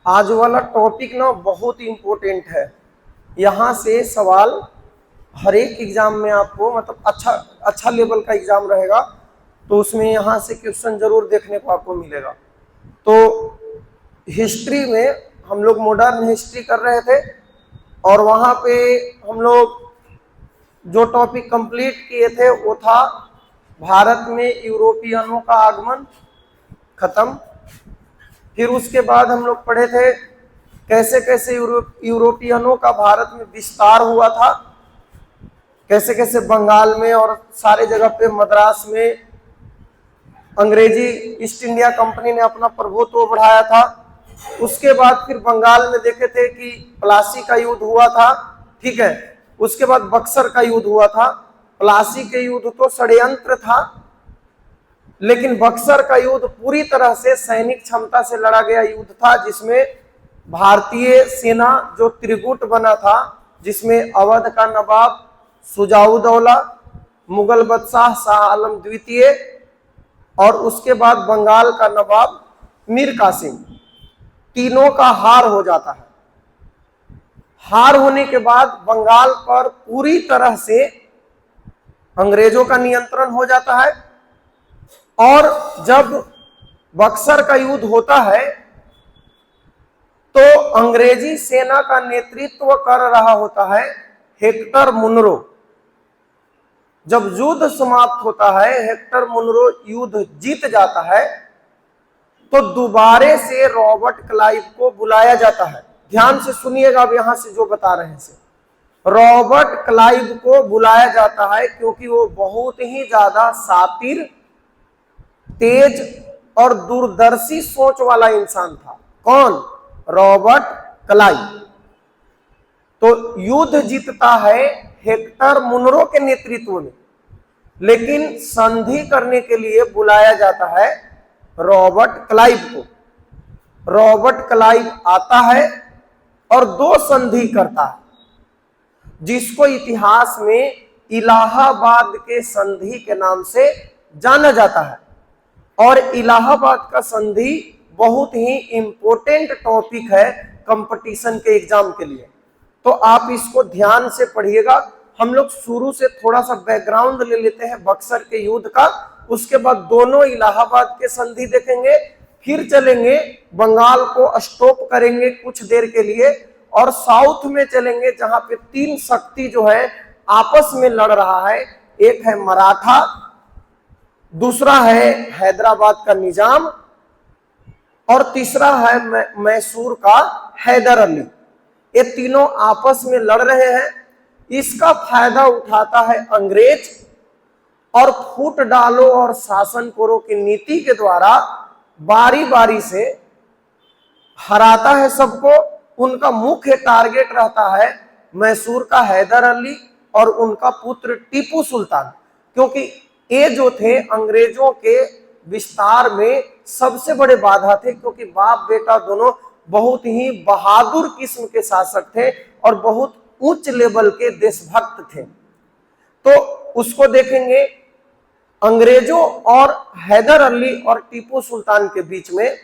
आज वाला टॉपिक ना बहुत इम्पोर्टेंट है। यहाँ से सवाल हर एक एग्जाम में आपको मतलब अच्छा लेवल का एग्जाम रहेगा तो उसमें यहाँ से क्वेश्चन जरूर देखने को आपको मिलेगा। तो हिस्ट्री में हम लोग मॉडर्न हिस्ट्री कर रहे थे और वहाँ पे हम लोग जो टॉपिक कंप्लीट किए थे वो था भारत में यूरोपियनों का आगमन, खत्म। फिर उसके बाद हम लोग पढ़े थे कैसे कैसे यूरोपियनों का भारत में विस्तार हुआ था, कैसे कैसे बंगाल में और सारे जगह पे मद्रास में अंग्रेजी ईस्ट इंडिया कंपनी ने अपना प्रभुत्व बढ़ाया था। उसके बाद फिर बंगाल में देखे थे कि प्लासी का युद्ध हुआ था, ठीक है। उसके बाद बक्सर का युद्ध हुआ था। प्लासी के युद्ध तो षड्यंत्र था, लेकिन बक्सर का युद्ध पूरी तरह से सैनिक क्षमता से लड़ा गया युद्ध था, जिसमें भारतीय सेना जो त्रिगुट बना था, जिसमें अवध का नवाब सुजाउद्दौला, मुगल बादशाह शाह आलम द्वितीय और उसके बाद बंगाल का नवाब मीर कासिम, तीनों का हार हो जाता है। हार होने के बाद बंगाल पर पूरी तरह से अंग्रेजों का नियंत्रण हो जाता है। और जब बक्सर का युद्ध होता है तो अंग्रेजी सेना का नेतृत्व कर रहा होता है हेक्टर मुनरो। जब युद्ध समाप्त होता है, हेक्टर मुनरो युद्ध जीत जाता है, तो दोबारे से रॉबर्ट क्लाइव को बुलाया जाता है। ध्यान से सुनिएगा अब यहां से जो बता रहे हैं। रॉबर्ट क्लाइव को बुलाया जाता है क्योंकि वो बहुत ही ज्यादा शातिर, तेज और दूरदर्शी सोच वाला इंसान था। कौन? Robert Clive. तो युद्ध जीतता है हेक्टर मुनरो के नेतृत्व में, लेकिन संधि करने के लिए बुलाया जाता है रॉबर्ट क्लाइव को। रॉबर्ट क्लाइव आता है और दो संधि करता है, जिसको इतिहास में इलाहाबाद के संधि के नाम से जाना जाता है। और इलाहाबाद का संधि बहुत ही इंपॉर्टेंट टॉपिक है कंपटीशन के एग्जाम के लिए, तो आप इसको ध्यान से पढ़िएगा। हम लोग शुरू से थोड़ा सा बैकग्राउंड ले लेते हैं बक्सर के युद्ध का, उसके बाद दोनों इलाहाबाद के संधि देखेंगे, फिर चलेंगे बंगाल को स्टॉप करेंगे कुछ देर के लिए और साउथ में चलेंगे जहां पे तीन शक्ति जो है आपस में लड़ रहा है। एक है मराठा, दूसरा है हैदराबाद का निजाम और तीसरा है मैसूर का हैदर अली। ये तीनों आपस में लड़ रहे हैं। इसका फायदा उठाता है अंग्रेज और फूट डालो और शासन करो की नीति के द्वारा बारी बारी से हराता है सबको। उनका मुख्य टारगेट रहता है मैसूर का हैदर अली और उनका पुत्र टीपू सुल्तान, क्योंकि ये जो थे अंग्रेजों के विस्तार में सबसे बड़े बाधा थे, क्योंकि बाप बेटा दोनों बहुत ही बहादुर किस्म के शासक थे और बहुत उच्च लेवल के देशभक्त थे। तो उसको देखेंगे। अंग्रेजों और हैदर अली और टीपू सुल्तान के बीच में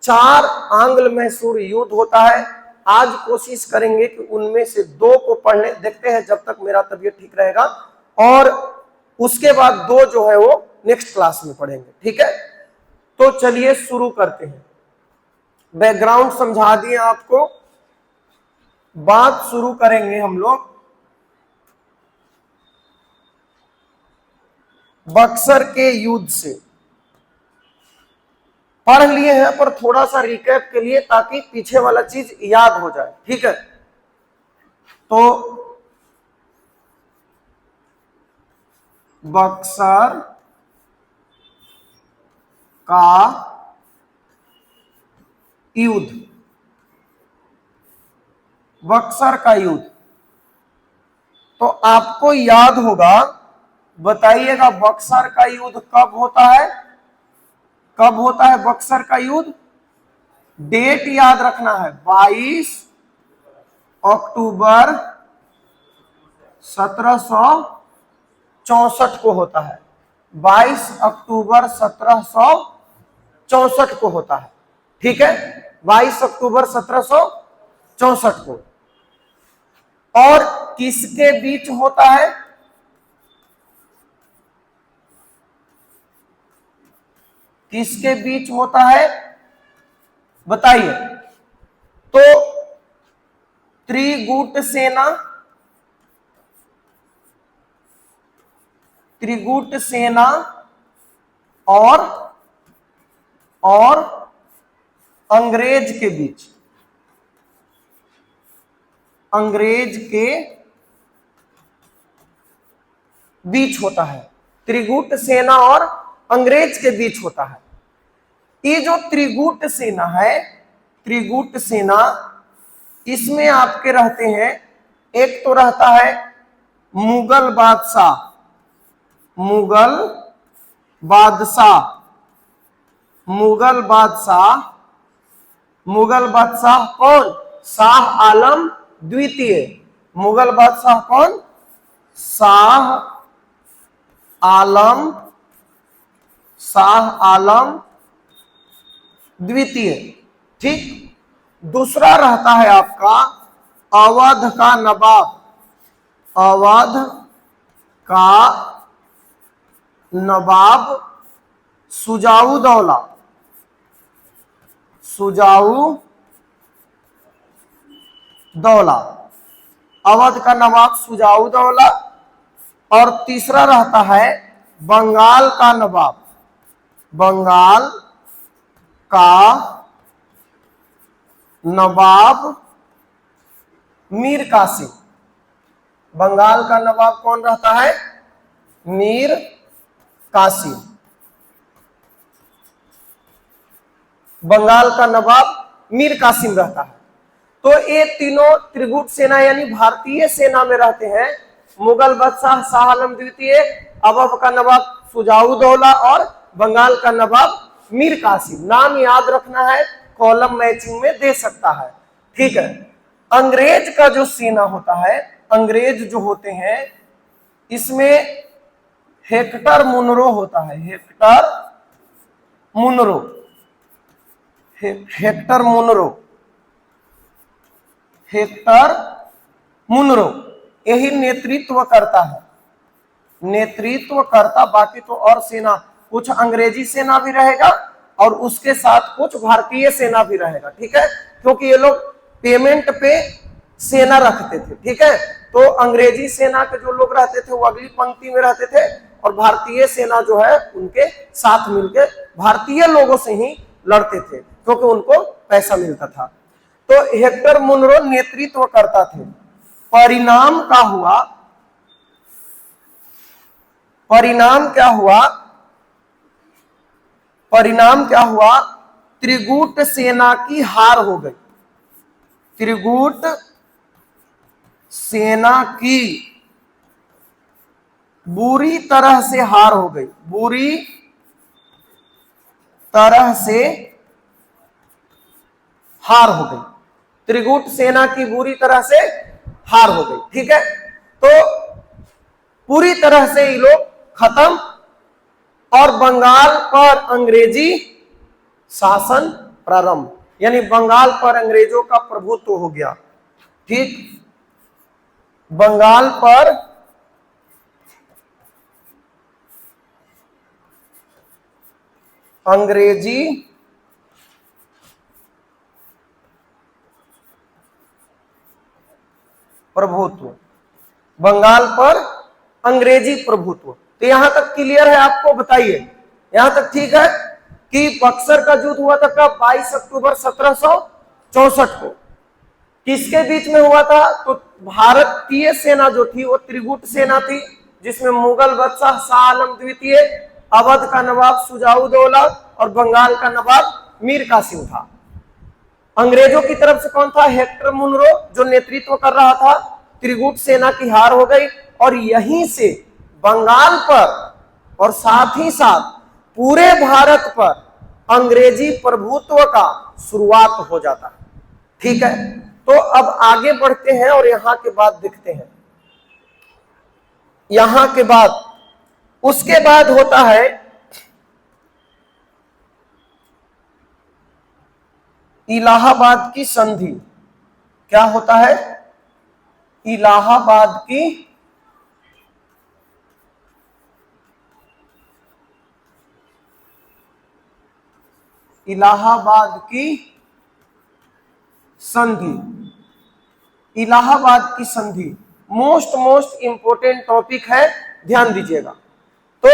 4 आंग्ल मैसूर युद्ध होता है। आज कोशिश करेंगे कि उनमें से 2 को पढ़ने देखते हैं जब तक मेरा तबीयत ठीक रहेगा, और उसके बाद 2 जो है वो नेक्स्ट क्लास में पढ़ेंगे, ठीक है। तो चलिए शुरू करते हैं। बैकग्राउंड समझा दिए आपको, बात शुरू करेंगे हम लोग बक्सर के युद्ध से। पढ़ लिए हैं पर थोड़ा सा रिकैप के लिए, ताकि पीछे वाला चीज याद हो जाए, ठीक है। तो बक्सर का युद्ध, बक्सर का युद्ध तो आपको याद होगा। बताइएगा बक्सर का युद्ध कब होता है? कब होता है बक्सर का युद्ध? डेट याद रखना है, 22 अक्टूबर 1764 को होता है। 22 अक्टूबर 1764 को होता है। ठीक है, 22 अक्टूबर 1764 को। और किसके बीच होता है? किसके बीच होता है बताइए? तो त्रिगुट सेना, त्रिगुट सेना और अंग्रेज के बीच, अंग्रेज के बीच होता है। त्रिगुट सेना और अंग्रेज के बीच होता है। ये जो त्रिगुट सेना है, त्रिगुट सेना, इसमें आपके रहते हैं, एक तो रहता है मुगल बादशाह, मुगल बादशाह, मुगल बादशाह, मुगल बादशाह कौन? शाह आलम द्वितीय। मुगल बादशाह कौन? शाह आलम, शाह आलम द्वितीय। ठीक। दूसरा रहता है आपका अवध का नवाब, अवध का नवाब शुजाउद्दौला, शुजाउद्दौला, अवध का नवाब शुजाउद्दौला। और तीसरा रहता है बंगाल का नवाब, बंगाल का नवाब मीर कासिम। बंगाल का नवाब कौन रहता है? मीर कासिम। बंगाल का नवाब मीर कासिम रहता है। तो ये तीनों त्रिगुट सेना यानी भारतीय सेना में रहते हैं। मुगल बादशाह शाह आलम द्वितीय, अवध का नवाब शुजाउद्दौला और बंगाल का नवाब मीर कासिम। नाम याद रखना है, कॉलम मैचिंग में दे सकता है। ठीक है। अंग्रेज का जो सेना होता है, अंग्रेज जो होते हैं, इसमें हेक्टर मुनरो होता है, Hector Munro, Hector Munro, Hector Munro यही नेतृत्व करता है, नेतृत्व करता। बाकी तो और सेना, कुछ अंग्रेजी सेना भी रहेगा और उसके साथ कुछ भारतीय सेना भी रहेगा। ठीक है, क्योंकि ये लोग पेमेंट पे सेना रखते थे। ठीक है, तो अंग्रेजी सेना के जो लोग रहते थे वो अगली पंक्ति में रहते थे और भारतीय सेना जो है उनके साथ मिलकर भारतीय लोगों से ही लड़ते थे, क्योंकि उनको पैसा मिलता था। तो हेक्टर मुनरो नेतृत्व करता थे। परिणाम क्या हुआ? परिणाम क्या हुआ? परिणाम क्या हुआ? त्रिगुट सेना की हार हो गई। त्रिगुट सेना की बुरी तरह से हार हो गई, बुरी तरह से हार हो गई। त्रिगुट सेना की बुरी तरह से हार हो गई। ठीक है, तो पूरी तरह से ये लोग खत्म और बंगाल पर अंग्रेजी शासन प्रारंभ, यानी बंगाल पर अंग्रेजों का प्रभुत्व हो गया। ठीक, बंगाल पर अंग्रेजी प्रभुत्व, बंगाल पर अंग्रेजी प्रभुत्व। तो यहां तक क्लियर है आपको? बताइए, यहां तक ठीक है कि बक्सर का युद्ध हुआ था कब? 22 अक्टूबर 1764 को। किसके बीच में हुआ था? तो भारतीय सेना जो थी वो त्रिगुट सेना थी, जिसमें मुगल बादशाह शाह आलम द्वितीय, अवध का नवाब शुजाउद्दौला और बंगाल का नवाब मीर कासिम था। अंग्रेजों की तरफ से कौन था? हेक्टर मुनरो, जो नेतृत्व कर रहा था। त्रिगुट सेना की हार हो गई और यहीं से बंगाल पर और साथ ही साथ पूरे भारत पर अंग्रेजी प्रभुत्व का शुरुआत हो जाता है। ठीक है, तो अब आगे बढ़ते हैं और यहां के बाद देखते हैं। यहां के बाद उसके बाद होता है इलाहाबाद की संधि क्या होता है? इलाहाबाद की संधि। इलाहाबाद की संधि मोस्ट इंपोर्टेंट टॉपिक है, ध्यान दीजिएगा। तो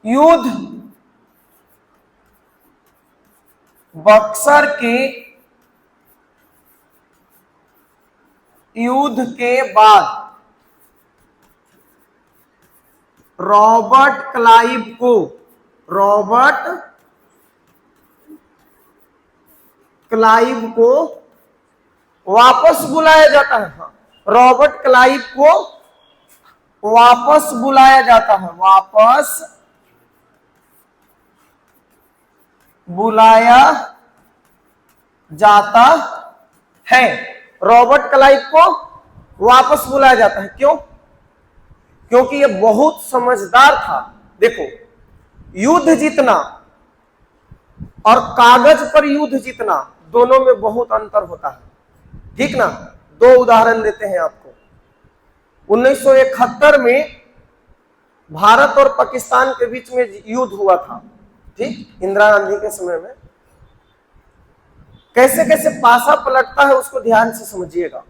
युद्ध बक्सर के युद्ध के बाद रॉबर्ट क्लाइव को वापस बुलाया जाता है। हाँ, रॉबर्ट क्लाइव को वापस बुलाया जाता है, वापस बुलाया जाता है। रॉबर्ट क्लाइव को वापस बुलाया जाता है। क्यों? क्योंकि ये बहुत समझदार था। देखो, युद्ध जीतना और कागज पर युद्ध जीतना दोनों में बहुत अंतर होता है, ठीक ना। दो उदाहरण देते हैं आपको। 1971 में भारत और पाकिस्तान के बीच में युद्ध हुआ था, ठीक, इंदिरा गांधी के समय में। कैसे कैसे पासा पलटता है उसको ध्यान से समझिएगा।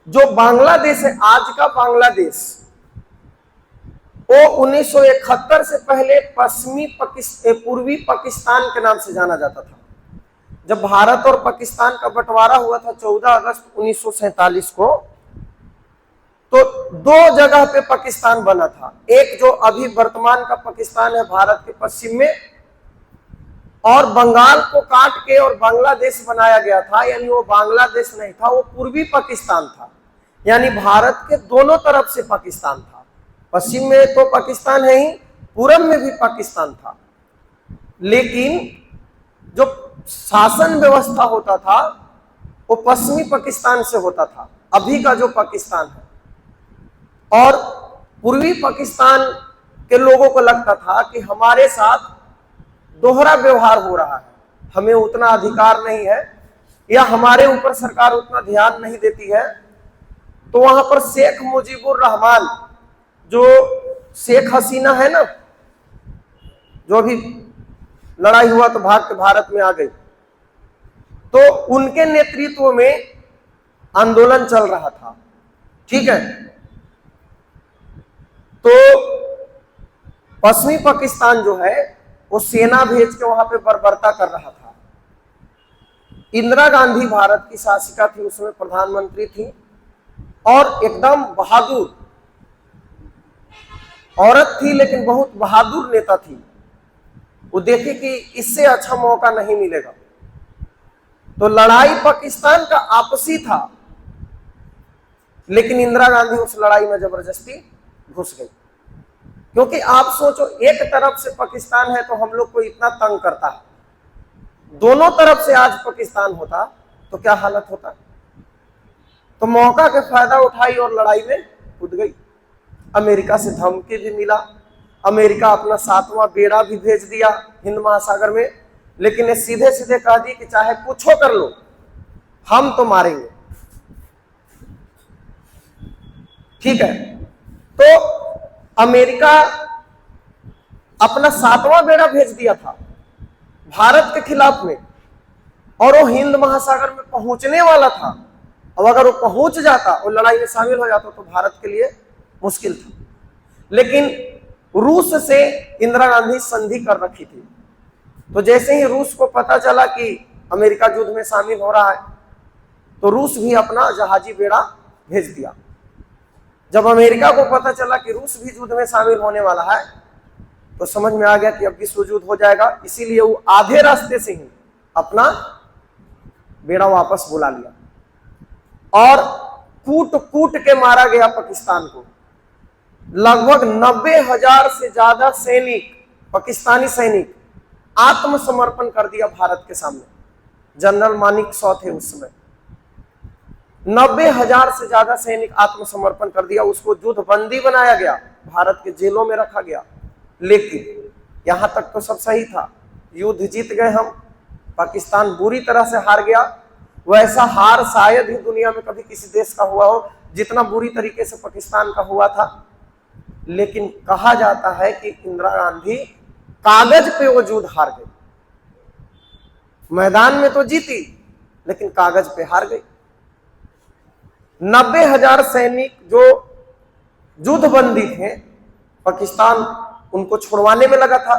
जो बांग्लादेश है, आज का बांग्लादेश, वो 1971 से पहले पूर्वी पाकिस्तान के नाम से जाना जाता था। जब भारत और पाकिस्तान का बंटवारा हुआ था 14 अगस्त 1947 को, तो दो जगह पे पाकिस्तान बना था। एक जो अभी वर्तमान का पाकिस्तान है भारत के पश्चिम में, और बंगाल को काट के और बांग्लादेश बनाया गया था। यानी वो बांग्लादेश नहीं था, वो पूर्वी पाकिस्तान था। यानी भारत के दोनों तरफ से पाकिस्तान था। पश्चिम में तो पाकिस्तान है ही, पूरब में भी पाकिस्तान था। लेकिन जो शासन व्यवस्था होता था वो पश्चिमी पाकिस्तान से होता था, अभी का जो पाकिस्तान है। और पूर्वी पाकिस्तान के लोगों को लगता था कि हमारे साथ दोहरा व्यवहार हो रहा है, हमें उतना अधिकार नहीं है, या हमारे ऊपर सरकार उतना ध्यान नहीं देती है। तो वहां पर शेख मुजीबुर रहमान, जो शेख हसीना है ना, जो भी लड़ाई हुआ तो भाग के भारत में आ गई, तो उनके नेतृत्व में आंदोलन चल रहा था, ठीक है। तो पश्चिमी पाकिस्तान जो है वो सेना भेज के वहां पे बर्बरता कर रहा था। इंदिरा गांधी भारत की शासिका थी, उसमें प्रधानमंत्री थी, और एकदम बहादुर औरत थी, लेकिन बहुत बहादुर नेता थी। वो देखे कि इससे अच्छा मौका नहीं मिलेगा, तो लड़ाई पाकिस्तान का आपसी था, लेकिन इंदिरा गांधी उस लड़ाई में जबरदस्ती घुस गई। क्योंकि आप सोचो, एक तरफ से पाकिस्तान है तो हम लोग को इतना तंग करता है, दोनों तरफ से आज पाकिस्तान होता तो क्या हालत होता। तो मौका का फायदा उठाई और लड़ाई में कूद गई। अमेरिका से धमकी भी मिला, अमेरिका अपना 7वां बेड़ा भी भेज दिया हिंद महासागर में, लेकिन ये सीधे सीधे कह दी कि चाहे कुछो कर लो, हम तो मारेंगे, ठीक है। तो अमेरिका अपना 7वां बेड़ा भेज दिया था भारत के खिलाफ में, और वो हिंद महासागर में पहुंचने वाला था। अब अगर वो पहुंच जाता और लड़ाई में शामिल हो जाता तो भारत के लिए मुश्किल था। लेकिन रूस से इंदिरा गांधी संधि कर रखी थी, तो जैसे ही रूस को पता चला कि अमेरिका युद्ध में शामिल हो रहा है, तो रूस भी अपना जहाजी बेड़ा भेज दिया। जब अमेरिका को पता चला कि रूस भी युद्ध में शामिल होने वाला है, तो समझ में आ गया कि अब विश्व युद्ध हो जाएगा। इसीलिए वो आधे रास्ते से ही अपना बेड़ा वापस बुला लिया, और कूट कूट के मारा गया पाकिस्तान को। लगभग 90,000 से ज्यादा सैनिक, पाकिस्तानी सैनिक, आत्मसमर्पण कर दिया भारत के सामने। जनरल मानिक शॉ थे उस समय। 90,000 से ज्यादा सैनिक आत्मसमर्पण कर दिया। उसको युद्ध बंदी बनाया गया, भारत के जेलों में रखा गया। लेकिन यहां तक तो सब सही था, युद्ध जीत गए हम, पाकिस्तान बुरी तरह से हार गया। वैसा हार शायद ही दुनिया में कभी किसी देश का हुआ हो जितना बुरी तरीके से पाकिस्तान का हुआ था। लेकिन कहा जाता है कि इंदिरा गांधी कागज पे वो युद्ध हार गई, मैदान में तो जीती लेकिन कागज पे हार गई। 90,000 सैनिक जो युद्धबंदी थे, पाकिस्तान उनको छुड़वाने में लगा था।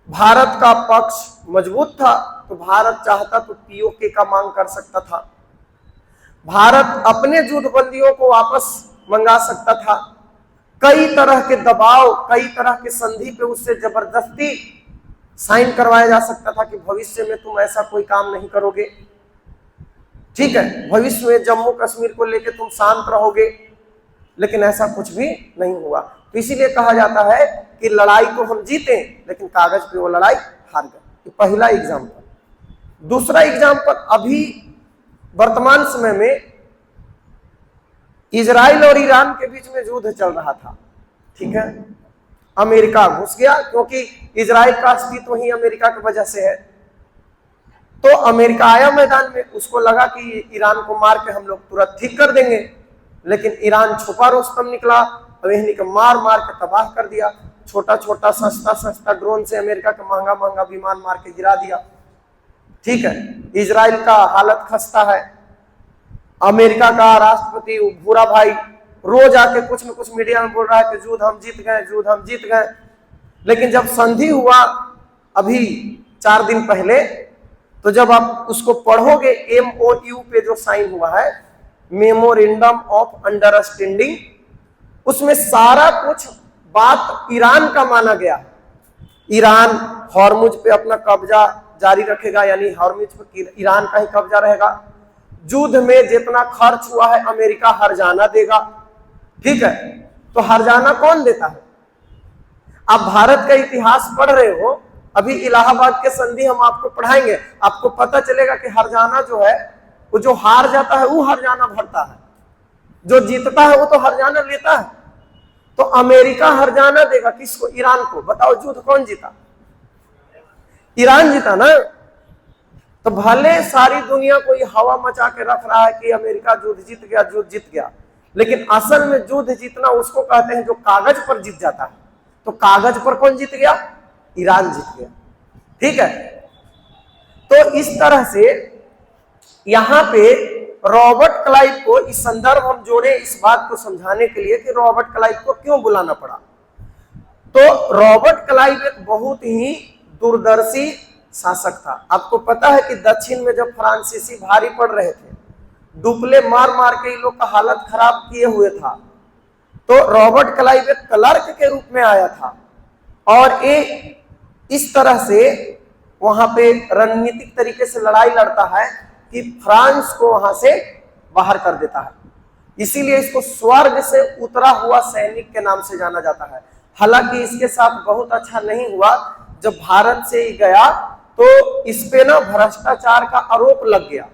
भारत का पक्ष मजबूत था तो भारत चाहता तो पीओके का मांग कर सकता था, भारत अपने युद्धबंदियों को वापस मंगा सकता था, कई तरह के दबाव, कई तरह के संधि पे उससे जबरदस्ती साइन करवाया जा सकता था कि भविष्य में तुम ऐसा कोई काम नहीं करोगे, ठीक है, भविष्य में जम्मू कश्मीर को लेकर तुम शांत रहोगे। लेकिन ऐसा कुछ भी नहीं हुआ। तो इसीलिए कहा जाता है कि लड़ाई तो हम जीते लेकिन कागज पे वो लड़ाई हार गए। तो पहला एग्जाम्पल। दूसरा एग्जाम्पल, अभी वर्तमान समय में इजराइल और ईरान के बीच में युद्ध चल रहा था, ठीक है, अमेरिका घुस गया क्योंकि इजराइल का अस्तित्व ही अमेरिका की वजह से है। तो अमेरिका आया मैदान में, उसको लगा कि ईरान को मार के हम लोग तुरंत ठीक कर देंगे, लेकिन ईरान छुपा रुस्तम निकला, अमेरिका को मार मार के तबाह कर दिया। छोटा छोटा सस्ता सस्ता ड्रोन से अमेरिका का महंगा महंगा विमान मार के गिरा दिया, ठीक है। इजराइल का हालत खस्ता है। अमेरिका का राष्ट्रपति भूरा भाई रोज आके कुछ न कुछ मीडिया में बोल रहा है कि युद्ध हम जीत गए, युद्ध हम जीत गए। लेकिन जब संधि हुआ अभी 4 दिन पहले, तो जब आप उसको पढ़ोगे, MOU पे जो साइन हुआ है, मेमोरेंडम ऑफ अंडरस्टैंडिंग, उसमें सारा कुछ बात ईरान का माना गया। ईरान हॉर्मुज पे अपना कब्जा जारी रखेगा, यानी हॉर्मुज पे ईरान का ही कब्जा रहेगा। युद्ध में जितना खर्च हुआ है अमेरिका हर्जाना देगा, ठीक है। तो हर्जाना कौन देता है? आप भारत का इतिहास पढ़ रहे हो, अभी इलाहाबाद के संधि हम आपको पढ़ाएंगे, आपको पता चलेगा कि हर्जाना जो है, वो जो हार जाता है वो हर्जाना भरता है, जो जीतता है वो तो हर्जाना लेता है। तो अमेरिका हर्जाना देगा किसको? ईरान को। बताओ युद्ध कौन जीता? ईरान जीता ना। तो भले सारी दुनिया को ये हवा मचा के रख रहा है कि अमेरिका युद्ध जीत गया, युद्ध जीत गया, लेकिन असल में युद्ध जीतना उसको कहते हैं जो कागज पर जीत जाता है। तो कागज पर कौन जीत गया? ईरान जीत गया, ठीक है। तो इस तरह से यहां पे रॉबर्ट क्लाइव को, इस संदर्भ हम जोड़े इस बात को समझाने के लिए कि रॉबर्ट क्लाइव को क्यों बुलाना पड़ा। तो रॉबर्ट क्लाइव एक बहुत ही दूरदर्शी शासक था। आपको पता है कि दक्षिण में जब फ्रांसीसी भारी पड़ रहे थे, डुपले मार मार के इन लोग का हालत खराब किए हुए था, तो रॉबर्ट क्लाइव एक क्लर्क के रूप में आया था और एक इस तरह से वहां पे रणनीतिक तरीके से लड़ाई लड़ता है कि फ्रांस को वहां से बाहर कर देता है। इसीलिए इसको स्वर्ग से उतरा हुआ सैनिक के नाम से जाना जाता है। हालांकि इसके साथ बहुत अच्छा नहीं हुआ। जब भारत से ही गया तो इस पे ना भ्रष्टाचार का आरोप लग गया।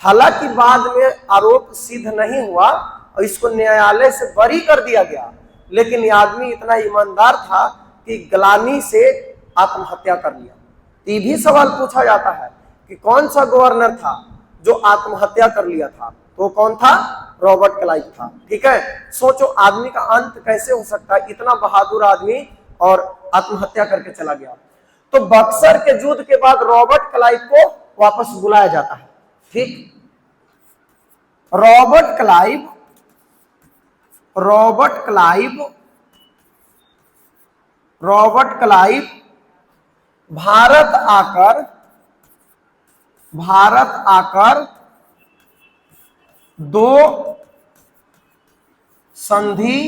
हालांकि बाद में आरोप सिद्ध नहीं हुआ और इसको न्यायालय से बरी कर दिया गया, लेकिन ये आदमी इतना ईमानदार था कि ग्लानि से आत्महत्या कर लिया। ये भी सवाल पूछा जाता है कि कौन सा गवर्नर था जो आत्महत्या कर लिया था? तो कौन था? रॉबर्ट क्लाइव था, ठीक है। सोचो आदमी का अंत कैसे हो सकता है, इतना बहादुर आदमी और आत्महत्या करके चला गया। तो बक्सर के युद्ध के बाद रॉबर्ट क्लाइव को वापस बुलाया जाता है, ठीक। रॉबर्ट क्लाइव भारत आकर 2 संधि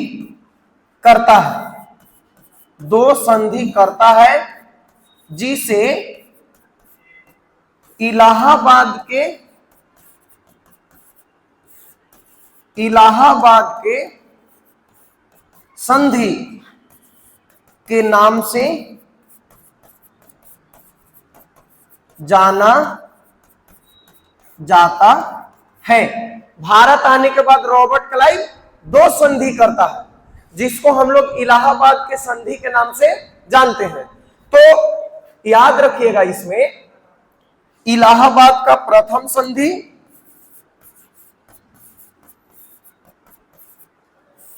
करता है, 2 संधि करता है, जिसे इलाहाबाद के संधि के नाम से जाना जाता है। भारत आने के बाद रॉबर्ट क्लाइव 2 संधि करता है, जिसको हम लोग इलाहाबाद के संधि के नाम से जानते हैं। तो याद रखिएगा, इसमें इलाहाबाद का प्रथम संधि,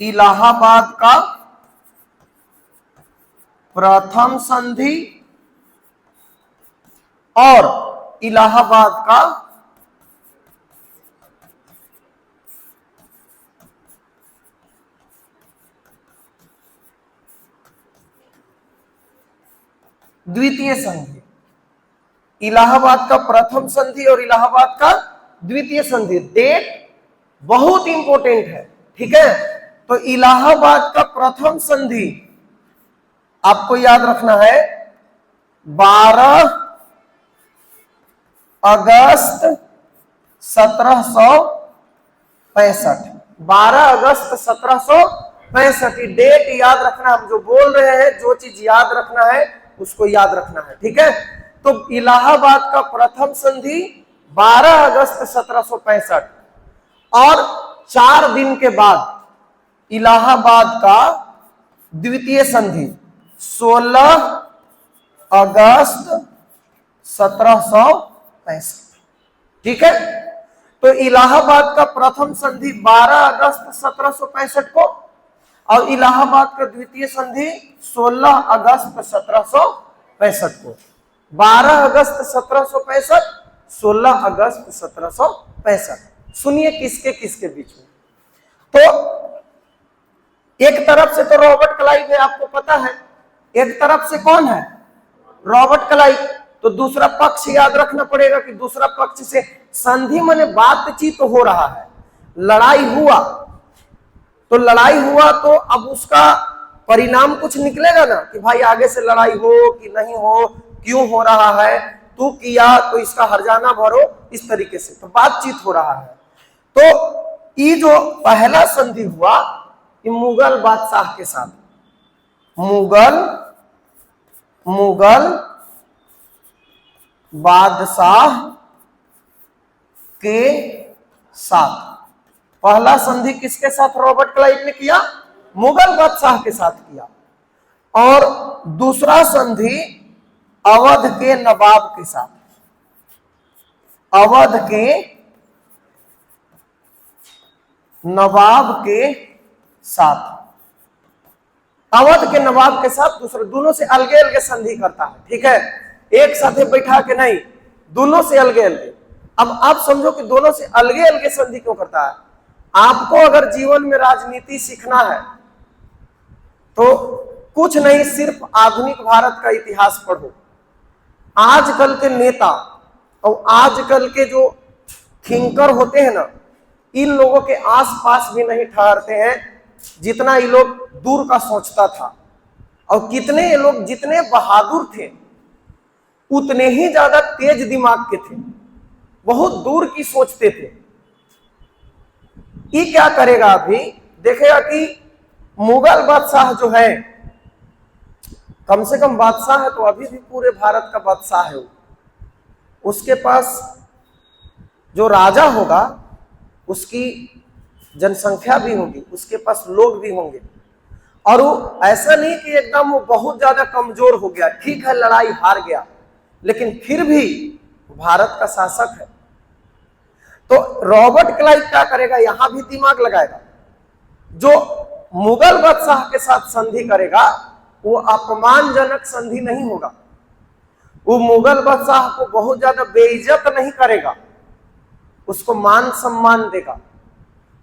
इलाहाबाद का प्रथम संधि और इलाहाबाद का द्वितीय संधि। इलाहाबाद का प्रथम संधि और इलाहाबाद का द्वितीय संधि, डेट बहुत इंपॉर्टेंट है, ठीक है। तो इलाहाबाद का प्रथम संधि आपको याद रखना है 12 अगस्त 1765। 12 अगस्त 1765 डेट याद रखना। हम जो बोल रहे हैं, जो चीज याद रखना है उसको याद रखना है, ठीक है। तो इलाहाबाद का प्रथम संधि 12 अगस्त 1765 और 4 दिन के बाद इलाहाबाद का द्वितीय संधि 16 अगस्त 1765, ठीक है। तो इलाहाबाद का प्रथम संधि 12 अगस्त 1765 को और इलाहाबाद का द्वितीय संधि 16 अगस्त 1765 को। 12 अगस्त 1765, 16 अगस्त 1765। सुनिए किसके किसके बीच में। तो एक तरफ से तो रॉबर्ट क्लाइव है, आपको पता है। एक तरफ से कौन है? Robert Clive. तो दूसरा पक्ष याद रखना पड़ेगा कि दूसरा पक्ष से संधि माने बातचीत हो रहा है, लड़ाई हुआ। तो लड़ाई हुआ तो अब उसका परिणाम कुछ निकलेगा ना कि भाई आगे से लड़ाई हो कि नहीं हो, क्यों हो रहा है, तू किया तो इसका हर्जाना भरो, इस तरीके से तो बातचीत हो रहा है। तो ये जो पहला संधि हुआ ये मुगल बादशाह के साथ, मुगल बादशाह के साथ। पहला संधि किसके साथ रॉबर्ट क्लाइव ने किया? मुगल बादशाह के साथ किया। और दूसरा संधि अवध के नवाब के साथ, अवध के नवाब के साथ, अवध के नवाब के साथ दूसरे, दोनों से अलगे अलगे संधि करता है, ठीक है। एक साथ बैठा के नहीं, दोनों से अलगे अलगे। अब आप समझो कि दोनों से अलगे अलगे संधि क्यों करता है। आपको अगर जीवन में राजनीति सीखना है तो कुछ नहीं, सिर्फ आधुनिक भारत का इतिहास पढ़ो। आजकल के नेता और आजकल के जो थिंकर होते हैं ना, इन लोगों के आसपास भी नहीं ठहरते हैं जितना ये लोग दूर का सोचता था। और कितने ये लोग जितने बहादुर थे उतने ही ज्यादा तेज दिमाग के थे, बहुत दूर की सोचते थे। ये क्या करेगा, अभी देखेगा कि मुगल बादशाह जो है, कम से कम बादशाह है तो अभी भी पूरे भारत का बादशाह है वो। उसके पास जो राजा होगा उसकी जनसंख्या भी होगी, उसके पास लोग भी होंगे। और वो ऐसा नहीं कि एकदम वो बहुत ज्यादा कमजोर हो गया, ठीक है लड़ाई हार गया, लेकिन फिर भी भारत का शासक है। तो रॉबर्ट क्लाइव क्या करेगा, यहां भी दिमाग लगाएगा। जो मुगल बादशाह के साथ संधि करेगा वो अपमानजनक संधि नहीं होगा, वो मुगल बादशाह को बहुत ज्यादा बेइज्जत नहीं करेगा, उसको मान सम्मान देगा,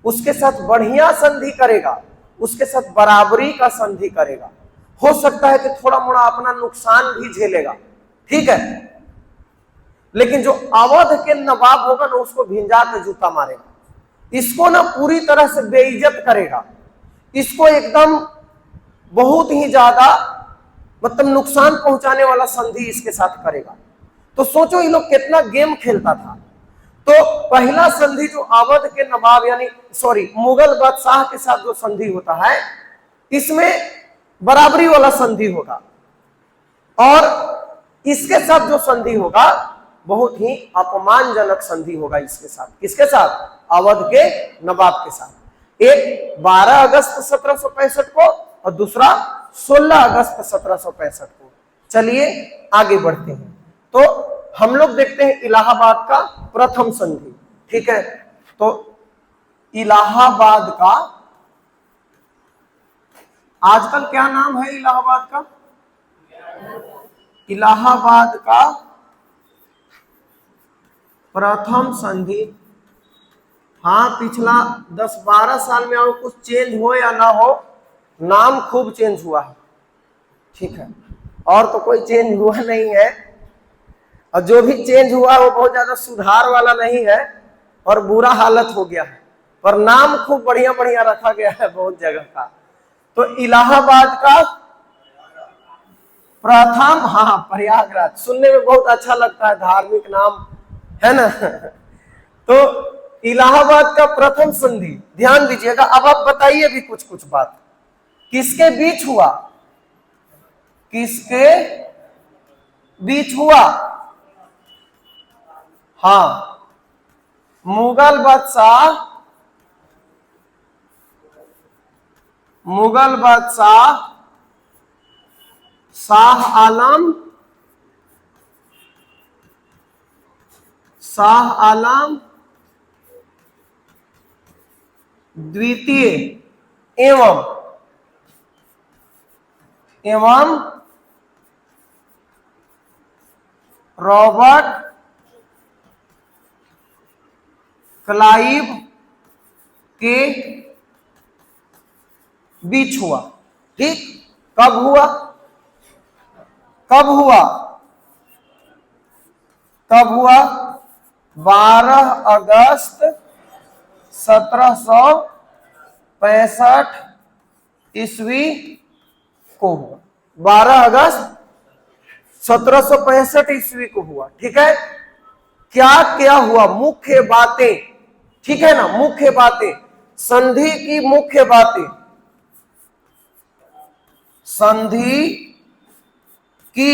उसके साथ बढ़िया संधि करेगा, उसके साथ बराबरी का संधि करेगा। हो सकता है कि थोड़ा मोड़ा अपना नुकसान भी झेलेगा, ठीक है, लेकिन जो अवध के नवाब होगा ना उसको भिंजा के जूता मारेगा, इसको ना पूरी तरह से बेइज्जत करेगा, इसको एकदम बहुत ही ज्यादा मतलब नुकसान पहुंचाने वाला संधि इसके साथ करेगा। तो सोचो ये लोग कितना गेम खेलता था। तो पहला संधि जो अवध के नवाब यानी मुगल बादशाह के साथ जो संधि होता है, इसमें बराबरी वाला संधि होगा। और इसके साथ जो संधि होगा बहुत ही अपमानजनक संधि होगा इसके साथ। किसके साथ? अवध के नवाब के साथ। एक 12 अगस्त 1765 को और दूसरा 16 अगस्त 1765 को। चलिए आगे बढ़ते हैं। तो हम लोग देखते हैं इलाहाबाद का प्रथम संधि, ठीक है। तो इलाहाबाद का आजकल क्या नाम है इलाहाबाद का? इलाहाबाद का प्रथम संधि। हाँ, पिछला 10-12 साल में और कुछ चेंज हो या ना हो, नाम खूब चेंज हुआ है, ठीक है। और तो कोई चेंज हुआ नहीं है, और जो भी चेंज हुआ वो बहुत ज्यादा सुधार वाला नहीं है और बुरा हालत हो गया है, पर नाम खूब बढ़िया बढ़िया रखा गया है बहुत जगह का। तो इलाहाबाद का प्रथम, हाँ प्रयागराज, सुनने में बहुत अच्छा लगता है, धार्मिक नाम है ना। तो इलाहाबाद का प्रथम संधि, ध्यान दीजिएगा। अब आप बताइए भी कुछ कुछ बात, किसके बीच हुआ? किसके बीच हुआ? हाँ, मुगल बादशाह शाह आलम द्वितीय एवं रॉबर्ट क्लाइव के बीच हुआ, ठीक। कब हुआ? कब हुआ? 12 अगस्त 1765 ईस्वी को हुआ। 12 अगस्त 1765 ईस्वी को हुआ, ठीक है। क्या क्या हुआ? मुख्य बातें, ठीक है ना, मुख्य बातें, संधि की मुख्य बातें, संधि की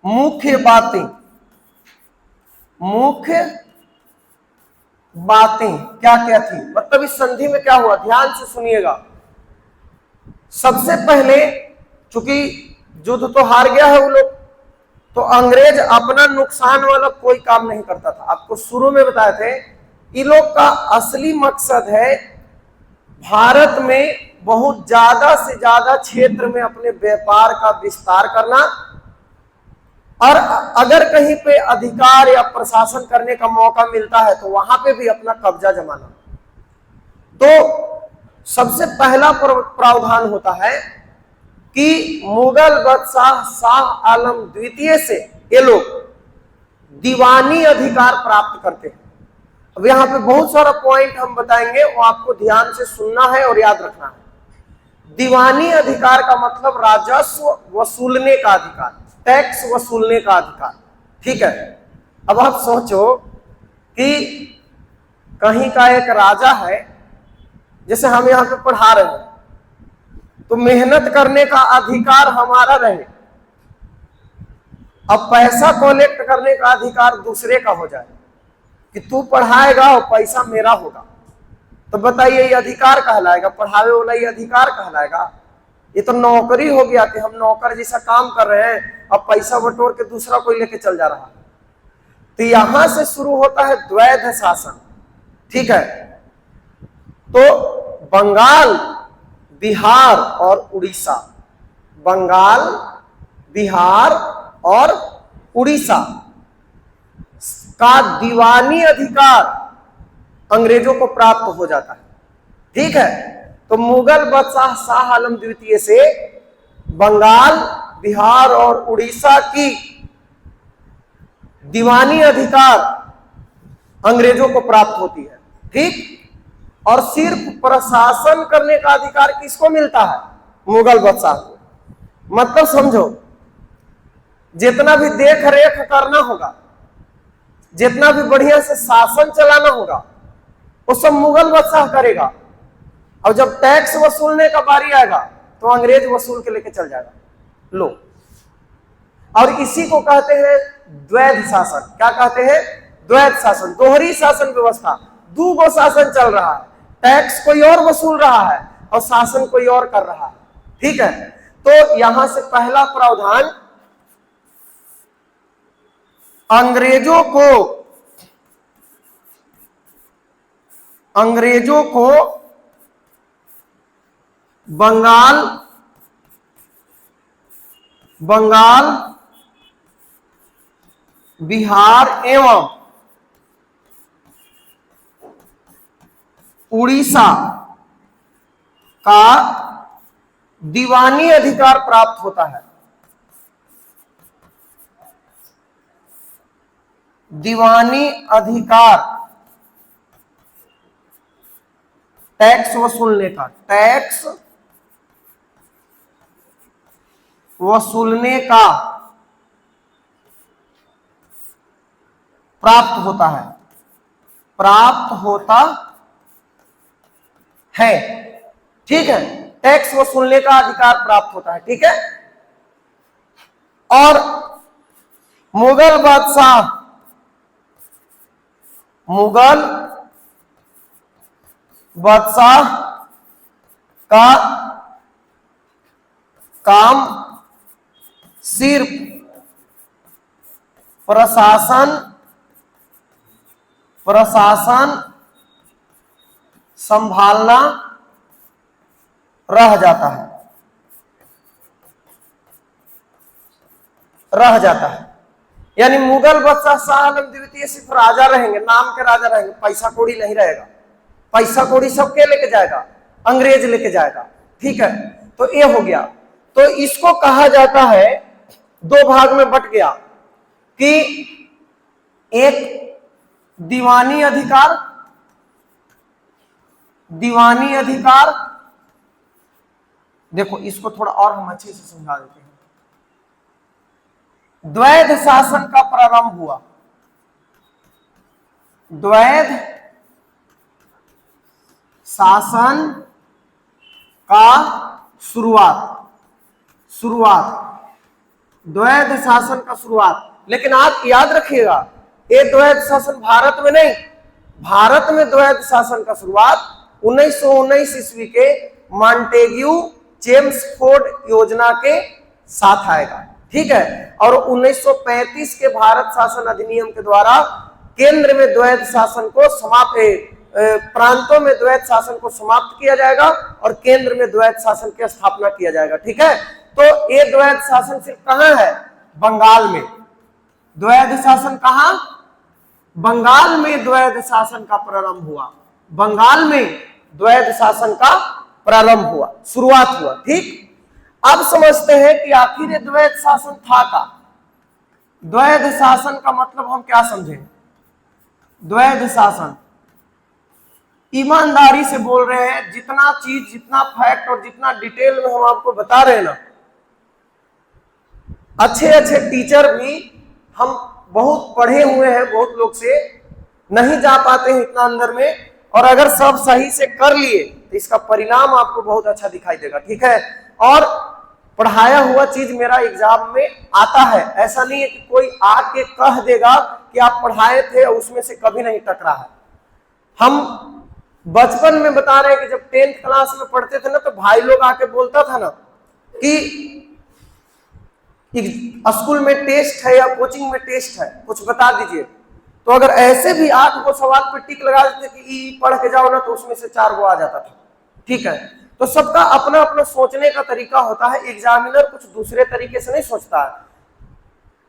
मुख्य बातें, क्या क्या थी, मतलब इस संधि में क्या हुआ, ध्यान से सुनिएगा। सबसे पहले, चूंकि युद्ध तो हार गया है वो लोग, तो अंग्रेज अपना नुकसान वाला कोई काम नहीं करता था। आपको शुरू में बताए थे, इन लोग का असली मकसद है भारत में बहुत ज्यादा से ज्यादा क्षेत्र में अपने व्यापार का विस्तार करना, और अगर कहीं पे अधिकार या प्रशासन करने का मौका मिलता है तो वहां पे भी अपना कब्जा जमाना। तो सबसे पहला प्रावधान होता है कि मुगल बादशाह शाह आलम द्वितीय से ये लोग दीवानी अधिकार प्राप्त करते हैं। अब यहाँ पे बहुत सारा पॉइंट हम बताएंगे, वो आपको ध्यान से सुनना है और याद रखना है। दीवानी अधिकार का मतलब राजस्व वसूलने का अधिकार, टैक्स वसूलने का अधिकार, ठीक है। अब आप सोचो कि कहीं का एक राजा है, जैसे हम यहाँ पे पढ़ा रहे हैं, तो मेहनत करने का अधिकार हमारा रहे, अब पैसा कलेक्ट करने का अधिकार दूसरे का हो जाए कि तू पढ़ाएगा और पैसा मेरा होगा, तो बताइए ये अधिकार कहलाएगा? पढ़ावे वाला ये अधिकार कहलाएगा? ये तो नौकरी हो गया कि हम नौकर जैसा काम कर रहे हैं, अब पैसा बटोर के दूसरा कोई लेके चल जा रहा है। तो यहां से शुरू होता है द्वैध शासन, ठीक है। तो बंगाल, बिहार और उड़ीसा, बंगाल, बिहार और उड़ीसा का दीवानी अधिकार अंग्रेजों को प्राप्त हो जाता है, ठीक है। तो मुगल बादशाह शाह आलम द्वितीय से बंगाल, बिहार और उड़ीसा की दीवानी अधिकार अंग्रेजों को प्राप्त होती है, ठीक। और सिर्फ प्रशासन करने का अधिकार किसको मिलता है? मुगल बादशाह को। मतलब समझो, जितना भी देख रेख करना होगा, जितना भी बढ़िया से शासन चलाना होगा, वो सब मुगल बादशाह करेगा। और जब टैक्स वसूलने का बारी आएगा तो अंग्रेज वसूल के लेके चल जाएगा, लो। और इसी को कहते हैं द्वैध शासन। क्या कहते हैं? द्वैध शासन, दोहरी शासन व्यवस्था। दो गो शासन चल रहा है, टैक्स कोई और वसूल रहा है और शासन कोई और कर रहा है, ठीक है। तो यहां से पहला प्रावधान, अंग्रेजों को बंगाल, बिहार एवं उड़ीसा का दीवानी अधिकार प्राप्त होता है। दीवानी अधिकार, टैक्स वसूलने का, टैक्स वसूलने का प्राप्त होता है, प्राप्त होता है। ठीक है, टैक्स वसूलने का अधिकार प्राप्त होता है। ठीक है, और मुगल बादशाह का काम सिर्फ प्रशासन संभालना रह जाता है। यानी मुगल बादशाह शाह आलम द्वितीय सिर्फ राजा रहेंगे, नाम के राजा रहेंगे, पैसा कौड़ी नहीं रहेगा। पैसा कौड़ी सब के लेके जाएगा? अंग्रेज लेके जाएगा। ठीक है, तो ये हो गया। तो इसको कहा जाता है, दो भाग में बट गया कि एक दीवानी अधिकार, देखो इसको थोड़ा और हम अच्छे से समझा देते हैं। द्वैध शासन का प्रारंभ हुआ, द्वैध शासन का द्वैध शासन का शुरुआत। लेकिन आप याद रखिएगा, ये द्वैध शासन भारत में नहीं, भारत में द्वैध शासन का शुरुआत 1919 ईस्वी के मॉन्टेग्यू चेम्सफोर्ड योजना के साथ आएगा। ठीक है, और 1935 के भारत शासन अधिनियम के द्वारा केंद्र में द्वैध शासन को प्रांतों में द्वैध शासन को समाप्त किया जाएगा और केंद्र में द्वैध शासन की स्थापना किया जाएगा। ठीक है, तो ये द्वैध शासन सिर्फ कहां है? बंगाल में। द्वैध शासन कहां? बंगाल में द्वैध शासन का प्रारंभ हुआ, बंगाल में द्वैध शासन का प्रारंभ हुआ, शुरुआत हुआ। ठीक, अब समझते हैं कि आखिर द्वैध शासन था का। द्वैध शासन का मतलब हम क्या समझें? द्वैध शासन, ईमानदारी से बोल रहे हैं, जितना चीज, जितना फैक्ट और जितना डिटेल में हम आपको बता रहे हैं ना, अच्छे टीचर भी, हम बहुत पढ़े हुए हैं, बहुत लोग से नहीं जा पाते हैं इतना अंदर में, और अगर सब सही से कर लिए तो इसका परिणाम आपको बहुत अच्छा दिखाई देगा। ठीक है, और पढ़ाया हुआ चीज मेरा एग्जाम में आता है, ऐसा नहीं है कि कोई आके कह देगा कि आप पढ़ाए थे और उसमें से कभी नहीं टकरा है। हम बचपन में बता रहे हैं कि जब 10th क्लास में पढ़ते थे ना, तो भाई लोग आके बोलता था ना कि स्कूल में टेस्ट है या कोचिंग में टेस्ट है, कुछ बता दीजिए। तो अगर ऐसे भी 8 गो सवाल पे टिक लगा देते कि ई पढ़ के जाओ ना, तो उसमें से 4 गो आ जाता था। ठीक है, तो सबका अपना अपना सोचने का तरीका होता है, एग्जामिनर कुछ दूसरे तरीके से नहीं सोचता है।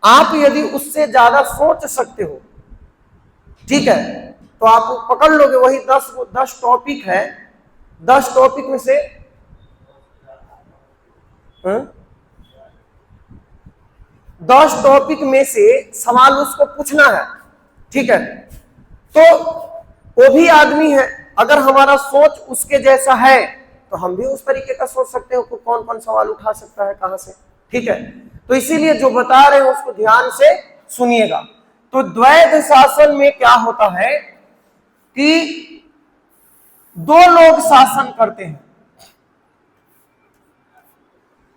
आप यदि उससे ज्यादा सोच सकते हो, ठीक है, तो आप पकड़ लोगे। वही 10 टॉपिक है, 10 टॉपिक में से 10 टॉपिक में से सवाल उसको पूछना है। ठीक है, तो वो भी आदमी है, अगर हमारा सोच उसके जैसा है तो हम भी उस तरीके का सोच सकते हो कि कौन कौन सवाल उठा सकता है, कहां से। ठीक है, तो इसीलिए जो बता रहे हैं उसको ध्यान से सुनिएगा। तो द्वैध शासन में क्या होता है कि 2 लोग शासन करते हैं।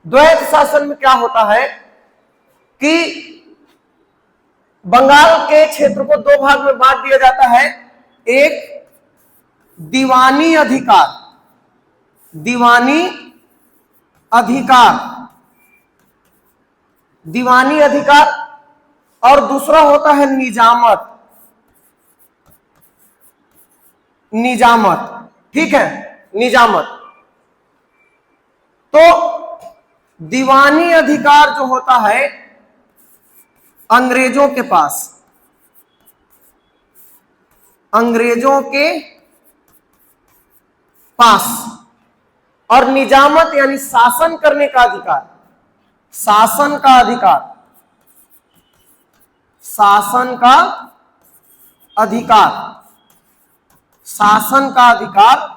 द्वैध शासन में क्या होता है कि बंगाल के क्षेत्र को 2 भाग में बांट दिया जाता है। एक दीवानी अधिकार दीवानी अधिकार, और दूसरा होता है निजामत। निजामत, ठीक है, निजामत। तो दीवानी अधिकार जो होता है अंग्रेजों के पास, अंग्रेजों के पास, और निजामत यानी शासन करने का अधिकार, शासन का अधिकार, शासन का अधिकार, शासन का अधिकार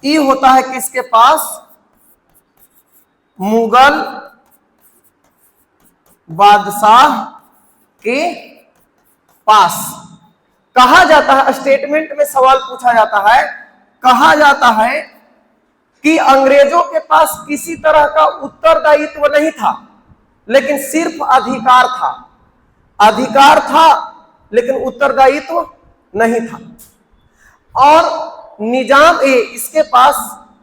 ये होता है किसके पास? मुगल बादशाह के पास। कहा जाता है, स्टेटमेंट में सवाल पूछा जाता है, कहा जाता है कि अंग्रेजों के पास किसी तरह का उत्तरदायित्व नहीं था, लेकिन सिर्फ अधिकार था। अधिकार था लेकिन उत्तरदायित्व नहीं था। और निजाम इसके पास,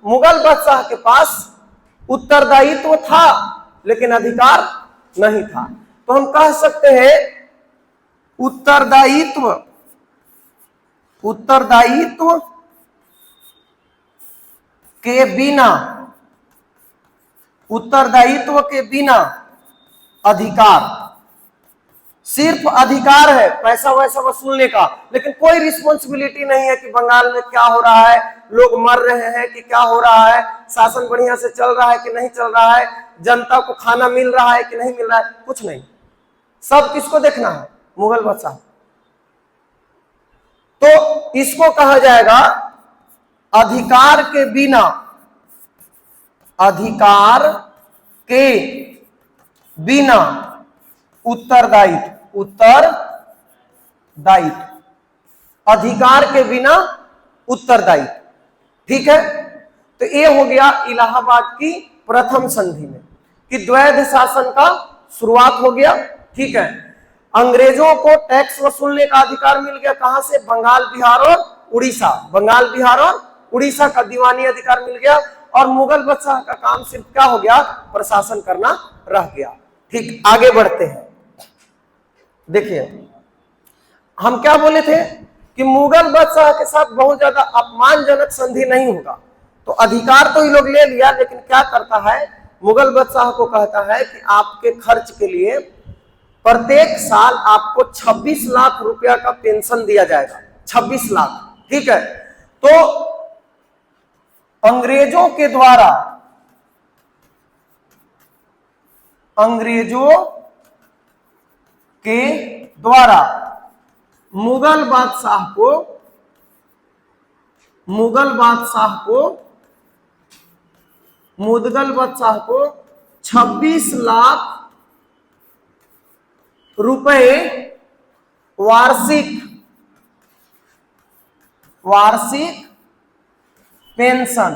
मुगल बादशाह के पास उत्तरदायित्व था लेकिन अधिकार नहीं था। तो हम कह सकते हैं उत्तरदायित्व, उत्तरदायित्व के बिना, उत्तरदायित्व के बिना अधिकार, सिर्फ अधिकार है पैसा वैसा वसूलने का, लेकिन कोई रिस्पॉन्सिबिलिटी नहीं है कि बंगाल में क्या हो रहा है, लोग मर रहे हैं कि क्या हो रहा है, शासन बढ़िया से चल रहा है कि नहीं चल रहा है, जनता को खाना मिल रहा है कि नहीं मिल रहा है, कुछ नहीं। सब किसको देखना है? मुगल बादशाह। तो इसको कहा जाएगा अधिकार के बिना, अधिकार के बिना उत्तरदायित्व, उत्तरदायित्व, अधिकार के बिना उत्तरदायित्व, ठीक है। तो ये हो गया इलाहाबाद की प्रथम संधि में कि द्वैध शासन का शुरुआत हो गया, ठीक है। अंग्रेजों को टैक्स वसूलने का अधिकार मिल गया, कहां से? बंगाल, बिहार और उड़ीसा, बंगाल, बिहार और उड़ीसा का दीवानी अधिकार मिल गया। और मुगल बादशाह का काम सिर्फ क्या हो गया? प्रशासन करना रह गया। ठीक, आगे बढ़ते हैं। देखिए हम क्या बोले थे कि मुगल बादशाह के साथ बहुत ज्यादा अपमानजनक संधि नहीं होगा। तो अधिकार तो ये लोग ले लिया, लेकिन क्या करता है? मुगल बादशाह को कहता है कि आपके खर्च के लिए प्रत्येक साल आपको 26 लाख रुपया का पेंशन दिया जाएगा। 26 लाख, ठीक है। तो अंग्रेजों के द्वारा, अंग्रेजों के द्वारा मुगल बादशाह को, मुगल बादशाह को 26 लाख रुपए वार्षिक, वार्षिक पेंशन,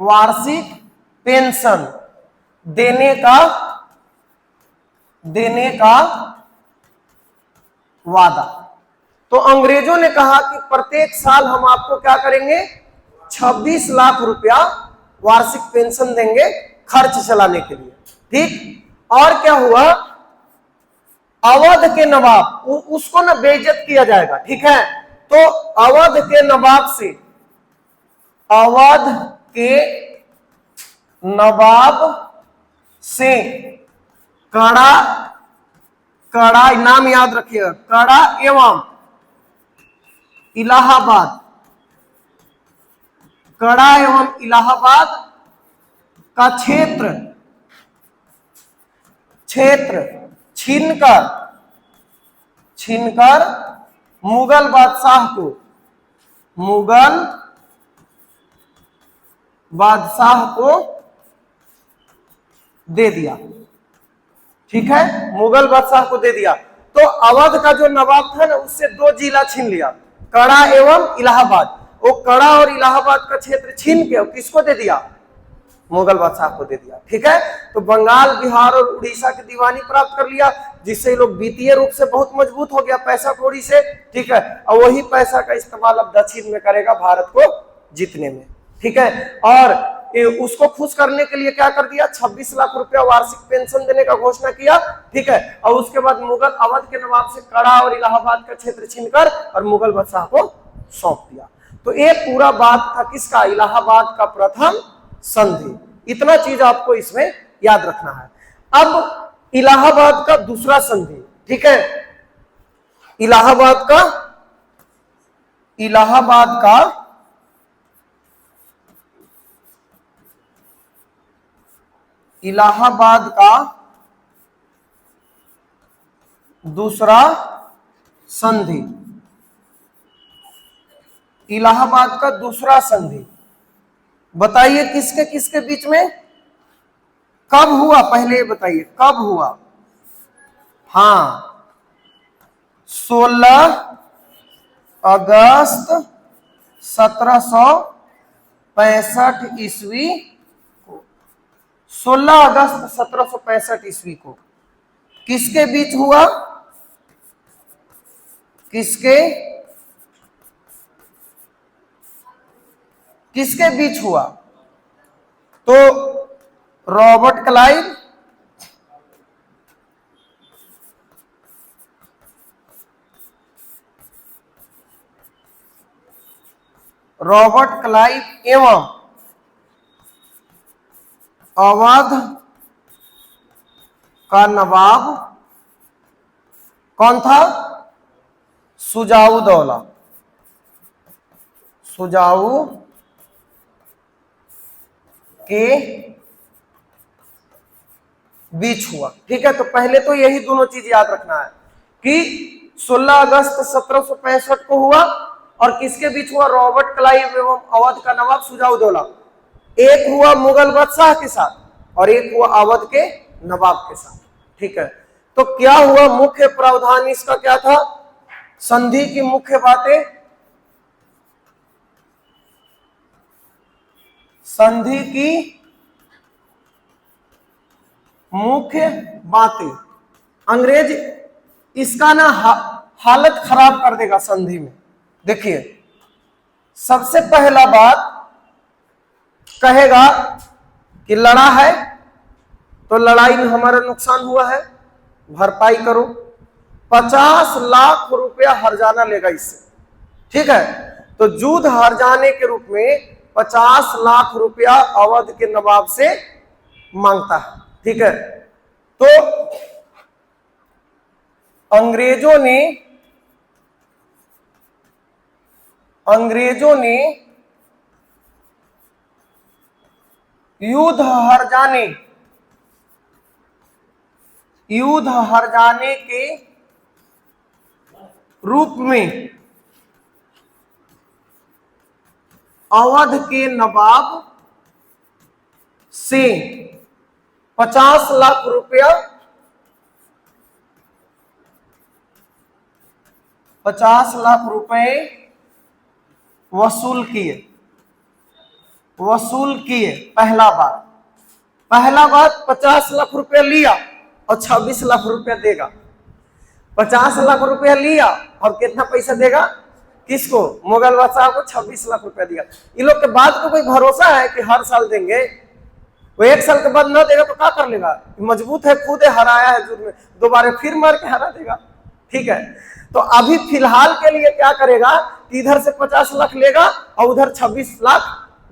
वार्षिक पेंशन देने का वादा। तो अंग्रेजों ने कहा कि प्रत्येक साल हम आपको क्या करेंगे? 26 लाख रुपया वार्षिक पेंशन देंगे खर्च चलाने के लिए, ठीक। और क्या हुआ? अवध के नवाब, उसको ना बेइज्जत किया जाएगा, ठीक है। तो अवध के नवाब से, अवध के नवाब से कड़ा, कड़ा नाम याद रखिएगा, कड़ा एवं इलाहाबाद, कड़ा एवं इलाहाबाद का क्षेत्र, क्षेत्र छीनकर, छीनकर मुगल बादशाह को, मुगल बादशाह को दे दिया, ठीक है। मुगल बादशाह को दे दिया। तो अवध का जो नवाब था ना, उससे 2 जिला छीन लिया, कड़ा एवं इलाहाबाद। वो कड़ा और इलाहाबाद का क्षेत्र छीन के किसको दे दिया? मुगल बादशाह को दे दिया, ठीक है। तो बंगाल, बिहार और उड़ीसा की दीवानी प्राप्त कर लिया, जिससे लोग वित्तीय रूप से बहुत मजबूत हो गया, पैसा कौड़ी से, ठीक है। और वही पैसा का इस्तेमाल अब दक्षिण में करेगा भारत को जीतने में, ठीक है। और उसको खुश करने के लिए क्या कर दिया, 26 लाख रुपया वार्षिक पेंशन देने का घोषणा किया, ठीक है। और उसके बाद मुगल अवध के नवाब से कड़ा और इलाहाबाद का क्षेत्र छीनकर और मुगल बादशाह को सौंप दिया। तो ये पूरा बात था किसका, इलाहाबाद का प्रथम संधि। इतना चीज आपको इसमें याद रखना है। अब इलाहाबाद का दूसरा संधि, ठीक है, इलाहाबाद का दूसरा संधि, इलाहाबाद का दूसरा संधि बताइए किसके किसके बीच में, कब हुआ, पहले बताइए कब हुआ। हाँ, 16 अगस्त 1765 ईस्वी को, 16 अगस्त 1765 ईस्वी को किसके बीच हुआ, किसके बीच हुआ, तो रॉबर्ट क्लाइव एवं अवध का नवाब कौन था, सुजाउद्दौला, सुजाऊ के बीच हुआ, ठीक है। तो पहले तो यही दोनों चीज याद रखना है कि 16 अगस्त 1765 को हुआ और किसके बीच हुआ, रॉबर्ट क्लाइव एवं अवध का नवाब सुजाउद्दौला। एक हुआ मुगल बादशाह के साथ और एक हुआ अवध के नवाब के साथ, ठीक है। तो क्या हुआ, मुख्य प्रावधान इसका क्या था, संधि की मुख्य बातें, संधि की मुख्य बातें, अंग्रेज इसका ना हालत खराब कर देगा संधि में। देखिए सबसे पहला बात कहेगा कि लड़ा है तो लड़ाई में हमारा नुकसान हुआ है, भरपाई करो, 50 लाख रुपया हर्जाना लेगा इससे, ठीक है। तो युद्ध हर्जाने के रूप में 50 लाख रुपया अवध के नवाब से मांगता है, ठीक है। तो अंग्रेजों ने युद्ध हर्जाने के रूप में अवध के नवाब से 50 लाख रुपया, 50 लाख रुपए वसूल किए। पहला बात 50 लाख रुपया लिया और 26 लाख रुपया देगा। 50 लाख रुपया लिया और कितना पैसा देगा, किसको, मुगल बादशाह को 26 लाख रुपया दिया। इन लोग के बाद को कोई भरोसा है कि हर साल देंगे, वो 1 साल के बाद ना देगा तो क्या कर लेगा, मजबूत है, खुद हराया है जुर्म में, दोबारा फिर मार के हरा देगा, ठीक है। तो अभी फिलहाल के लिए क्या करेगा, इधर से 50 लाख लेगा और उधर 26 लाख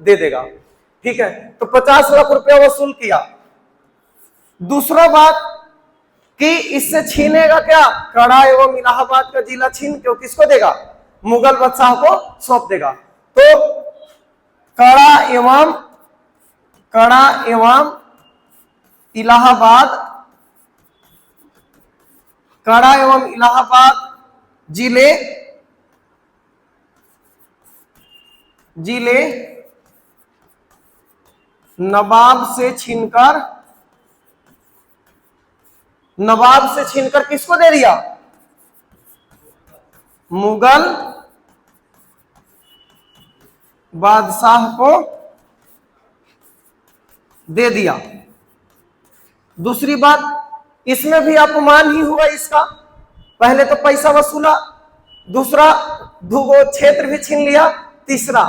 दे देगा, ठीक है। तो 50 लाख रुपया वसूल किया। दूसरा बात कि इससे छीनेगा क्या, कड़ा एवं इलाहाबाद का जिला छीन के किसको देगा, मुगल बादशाह को सौंप देगा। तो कड़ा एवं इलाहाबाद जिले नवाब से छीनकर किसको दे दिया, मुगल बादशाह को दे दिया। दूसरी बात, इसमें भी अपमान ही हुआ इसका, पहले तो पैसा वसूला, दूसरा भूगोल क्षेत्र भी छीन लिया, तीसरा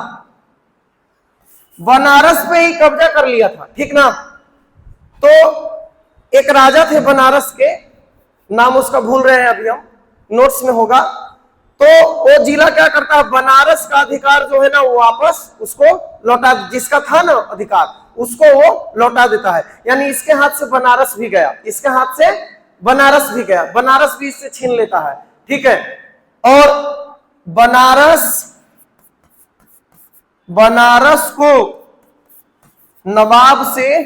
बनारस पे ही कब्जा कर लिया था, ठीक ना। तो एक राजा थे बनारस के, नाम उसका भूल रहे हैं अभी हम, नोट्स में होगा। तो वो जिला क्या करता है, बनारस का अधिकार जो है ना वो वापस उसको लौटा, जिसका था ना अधिकार उसको वो लौटा देता है। यानी इसके हाथ से बनारस भी गया, इसके हाथ से बनारस भी गया, बनारस भी इससे छीन लेता है, ठीक है। और बनारस को नवाब से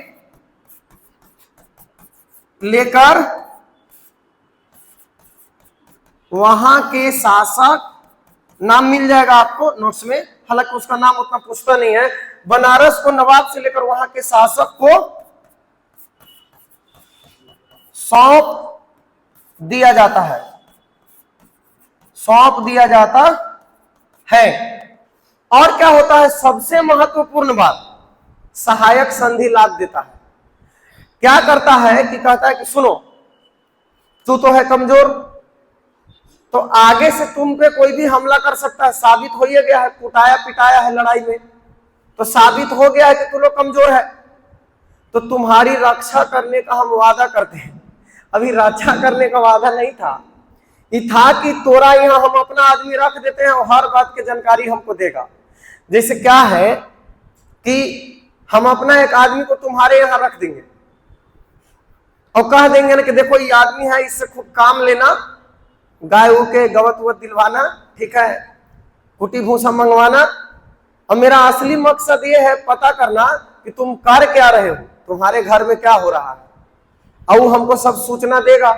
लेकर वहां के शासक, नाम मिल जाएगा आपको नोट्स में, हालांकि उसका नाम उतना पूछता नहीं है। बनारस को नवाब से लेकर वहां के शासक को सौंप दिया जाता है, सौंप दिया जाता है। और क्या होता है, सबसे महत्वपूर्ण बात, सहायक संधि लाभ देता है। क्या करता है कि कहता है कि सुनो, तू तो है कमजोर, तो आगे से तुम पे कोई भी हमला कर सकता है, साबित हो ही गया है, कुटाया पिटाया है लड़ाई में, तो साबित हो गया है कि तुम लोग कमजोर है, तो तुम्हारी रक्षा करने का हम वादा करते हैं। अभी रक्षा करने का वादा नहीं था, ये था कि तोरा यहाँ हम अपना आदमी रख देते हैं और हर बात की जानकारी हमको देगा। जैसे क्या है कि हम अपना एक आदमी को तुम्हारे यहाँ रख देंगे और कह देंगे ना कि देखो ये आदमी है, इससे खूब काम लेना, गाय के गवत वत दिलवाना, ठीक है, कुटी भूसा मंगवाना, और मेरा असली मकसद ये है पता करना कि तुम कर क्या रहे हो, तुम्हारे घर में क्या हो रहा है, और वो हमको सब सूचना देगा।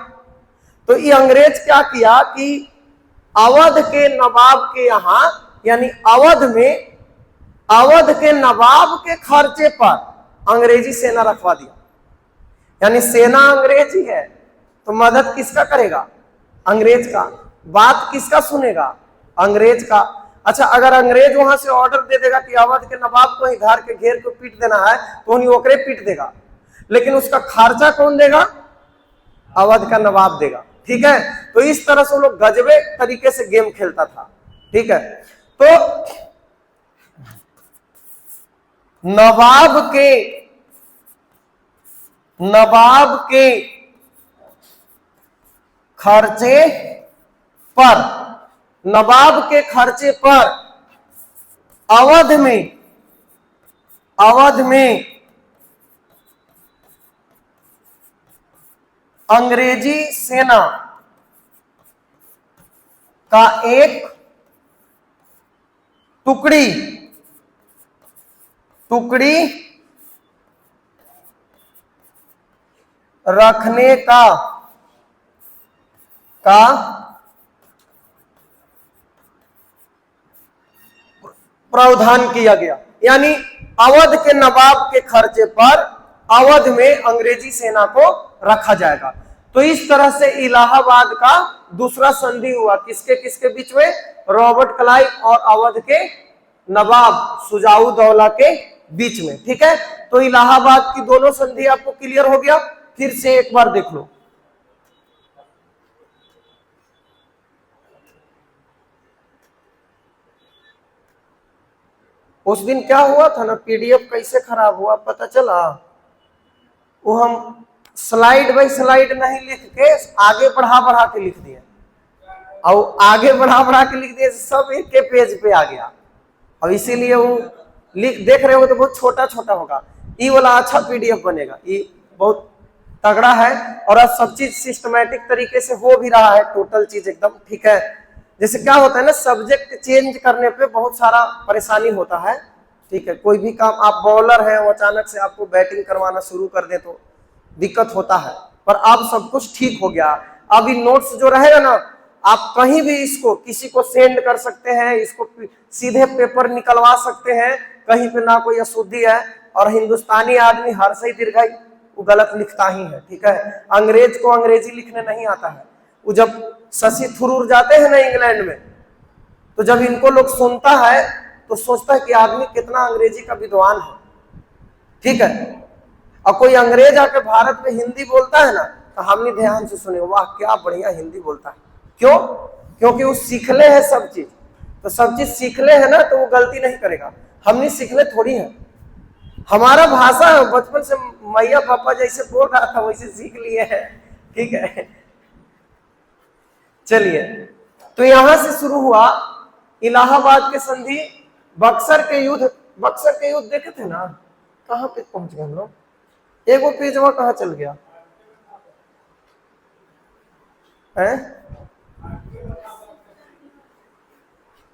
तो ये अंग्रेज क्या किया कि अवध के नवाब के यहाँ, यानी अवध में अवध के नवाब के खर्चे पर अंग्रेजी सेना रखवा दिया। यानी सेना अंग्रेजी है तो मदद किसका करेगा, अंग्रेज का, बात किसका सुनेगा, अंग्रेज का। अच्छा, अगर अंग्रेज वहां से ऑर्डर दे देगा कि अवध के नवाब को ही घर के घेर को पीट देना है, तो उन्हीं ओकरे पीट देगा, लेकिन उसका खर्चा कौन देगा, अवध का नवाब देगा, ठीक है। तो इस तरह से वो लोग गजबे तरीके से गेम खेलता था, ठीक है। तो नवाब के खर्चे पर, नवाब के खर्चे पर अवध में अंग्रेजी सेना का एक टुकड़ी रखने का प्रावधान किया गया। यानी अवध के नवाब के खर्चे पर अवध में अंग्रेजी सेना को रखा जाएगा। तो इस तरह से इलाहाबाद का दूसरा संधि हुआ, किसके किसके बीच में, रॉबर्ट क्लाइव और अवध के नवाब शुजाउद्दौला के बीच में, ठीक है। तो इलाहाबाद की दोनों संधि आपको क्लियर हो गया, फिर से एक बार देख लो। उस दिन क्या हुआ था ना, पीडीएफ कैसे खराब हुआ पता चला, वो हम स्लाइड बाय स्लाइड नहीं लिख के आगे बढ़ा के लिख दिए, और आगे बढ़ा के लिख दिए, सब एक के पेज पे आ गया। अब इसीलिए वो देख रहे हो तो बहुत छोटा छोटा होगा, ये वाला अच्छा पीडीएफ बनेगा, ये बहुत तगड़ा है, और अब सब चीज सिस्टमैटिक तरीके से हो भी रहा है, टोटल चीज एकदम ठीक है। जैसे क्या होता है ना, सब्जेक्ट चेंज करने पे बहुत सारा परेशानी होता है, ठीक है। कोई भी काम, आप बॉलर हैं और अचानक से आपको बैटिंग करवाना शुरू कर दे तो दिक्कत होता है, पर अब सब कुछ ठीक हो गया। अभी नोट्स जो रहेगा ना, आप कहीं भी इसको किसी को सेंड कर सकते हैं, इसको सीधे पेपर निकलवा सकते हैं, कहीं पे ना कोई अशुद्धि है। और हिंदुस्तानी आदमी हर सही दीर्घाई वो गलत लिखता ही है, ठीक है। अंग्रेज को अंग्रेजी लिखने नहीं आता है। वो जब शशि थरूर जाते हैं ना इंग्लैंड में, तो जब इनको लोग सुनता है तो सोचता है कि आदमी कितना अंग्रेजी का विद्वान है, ठीक है। और कोई अंग्रेज आके भारत में हिंदी बोलता है ना, तो हमने ध्यान से सुने, वाह क्या बढ़िया हिंदी बोलता है। क्यों? क्योंकि वो सीखले है सब चीज, तो सब चीज सीखले है ना, तो वो गलती नहीं करेगा। हमने सीखले थोड़ी है, हमारा भाषा बचपन से मैया पापा जैसे बोल रहा था वैसे सीख लिए हैं, ठीक है। चलिए, तो यहां से शुरू हुआ इलाहाबाद के संधि, बक्सर के युद्ध। बक्सर के युद्ध देखे थे ना, कहां पे पहुंच गए हम लोग, एक वो पेजवा कहां चल गया है?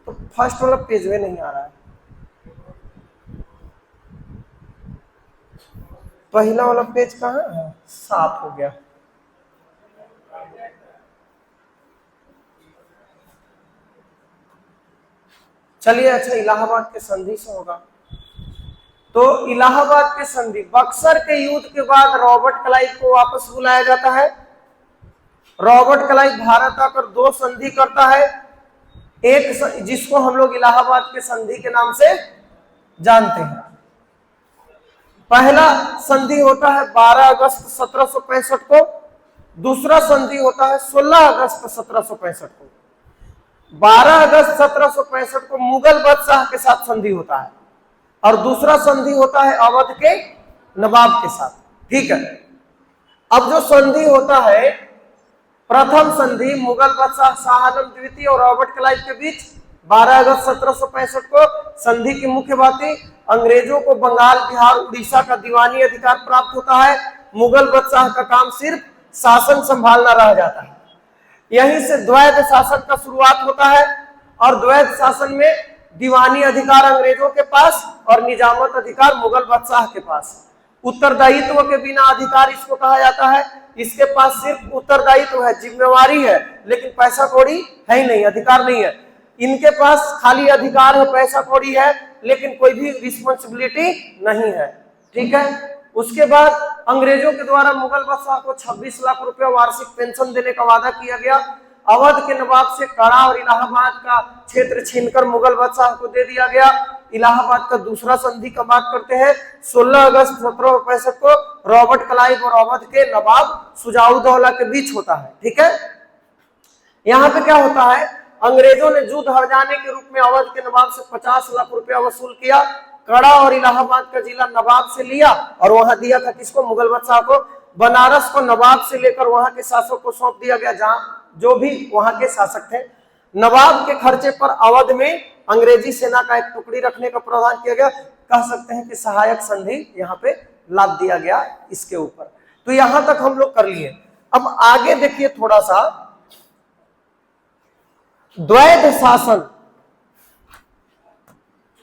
तो फर्स्ट वाला पेज में नहीं आ रहा है, पहला वाला पेज कहाँ है? साफ हो गया। चलिए, अच्छा इलाहाबाद के संधि से होगा। तो इलाहाबाद के संधि, बक्सर के युद्ध के बाद रॉबर्ट क्लाइव को वापस बुलाया जाता है। रॉबर्ट क्लाइव भारत आकर दो संधि करता है, एक जिसको हम लोग इलाहाबाद के संधि के नाम से जानते हैं। पहला संधि होता है 12 अगस्त 1765 को, दूसरा संधि होता है 16 अगस्त 1765 को। 12 अगस्त 1765 को मुगल बादशाह के साथ संधि होता है और दूसरा संधि होता है अवध के नवाब के साथ, ठीक है। अब जो संधि होता है, प्रथम संधि मुगल बादशाह शाह आलम द्वितीय और रॉबर्ट क्लाइव के बीच 12 अगस्त 1765 को। संधि की मुख्य बातें, अंग्रेजों को बंगाल, बिहार, उड़ीसा का दीवानी अधिकार प्राप्त होता है। मुगल बादशाह का काम सिर्फ शासन संभालना रह जाता है। यहीं से द्वैध शासन का शुरुआत होता है और द्वैध शासन में दीवानी अधिकार अंग्रेजों के पास और निजामत अधिकार मुगल बादशाह के पास। उत्तरदायित्व के बिना अधिकार इसको कहा जाता है। इसके पास सिर्फ उत्तरदायित्व है, जिम्मेवारी है, लेकिन पैसा कौड़ी है ही नहीं, अधिकार नहीं है। इनके पास खाली अधिकार है, पैसा कौड़ी है, लेकिन कोई भी रिस्पॉन्सिबिलिटी नहीं है, ठीक है। उसके बाद अंग्रेजों के द्वारा मुगल बादशाह को 26 लाख रुपया वार्षिक पेंशन देने का वादा किया गया। अवध के नवाब से कड़ा और इलाहाबाद का क्षेत्र छीनकर मुगल बादशाह को दे दिया गया। इलाहाबाद का दूसरा संधि का बात करते हैं। 16 अगस्त 1765 को रॉबर्ट क्लाइव और अवध के नवाब शुजाउद्दौला के बीच होता है, ठीक है। यहाँ पे क्या होता है, अंग्रेजों ने युद्ध हर जाने के रूप में अवध के नवाब से 50 लाख रुपया वसूल किया। कड़ा और इलाहाबाद का जिला नवाब से लिया और वहां दिया था किसको, मुगल बादशाह को। बनारस को नवाब से लेकर वहां के शासक को सौंप दिया गया, जहां जो भी वहां के शासक थे। नवाब के खर्चे पर अवध में अंग्रेजी सेना का एक टुकड़ी रखने का प्रावधान किया गया। कह सकते हैं कि सहायक संधि यहाँ पे लाद दिया गया इसके ऊपर। तो यहां तक हम लोग कर लिए। अब आगे देखिए थोड़ा सा, द्वैध शासन।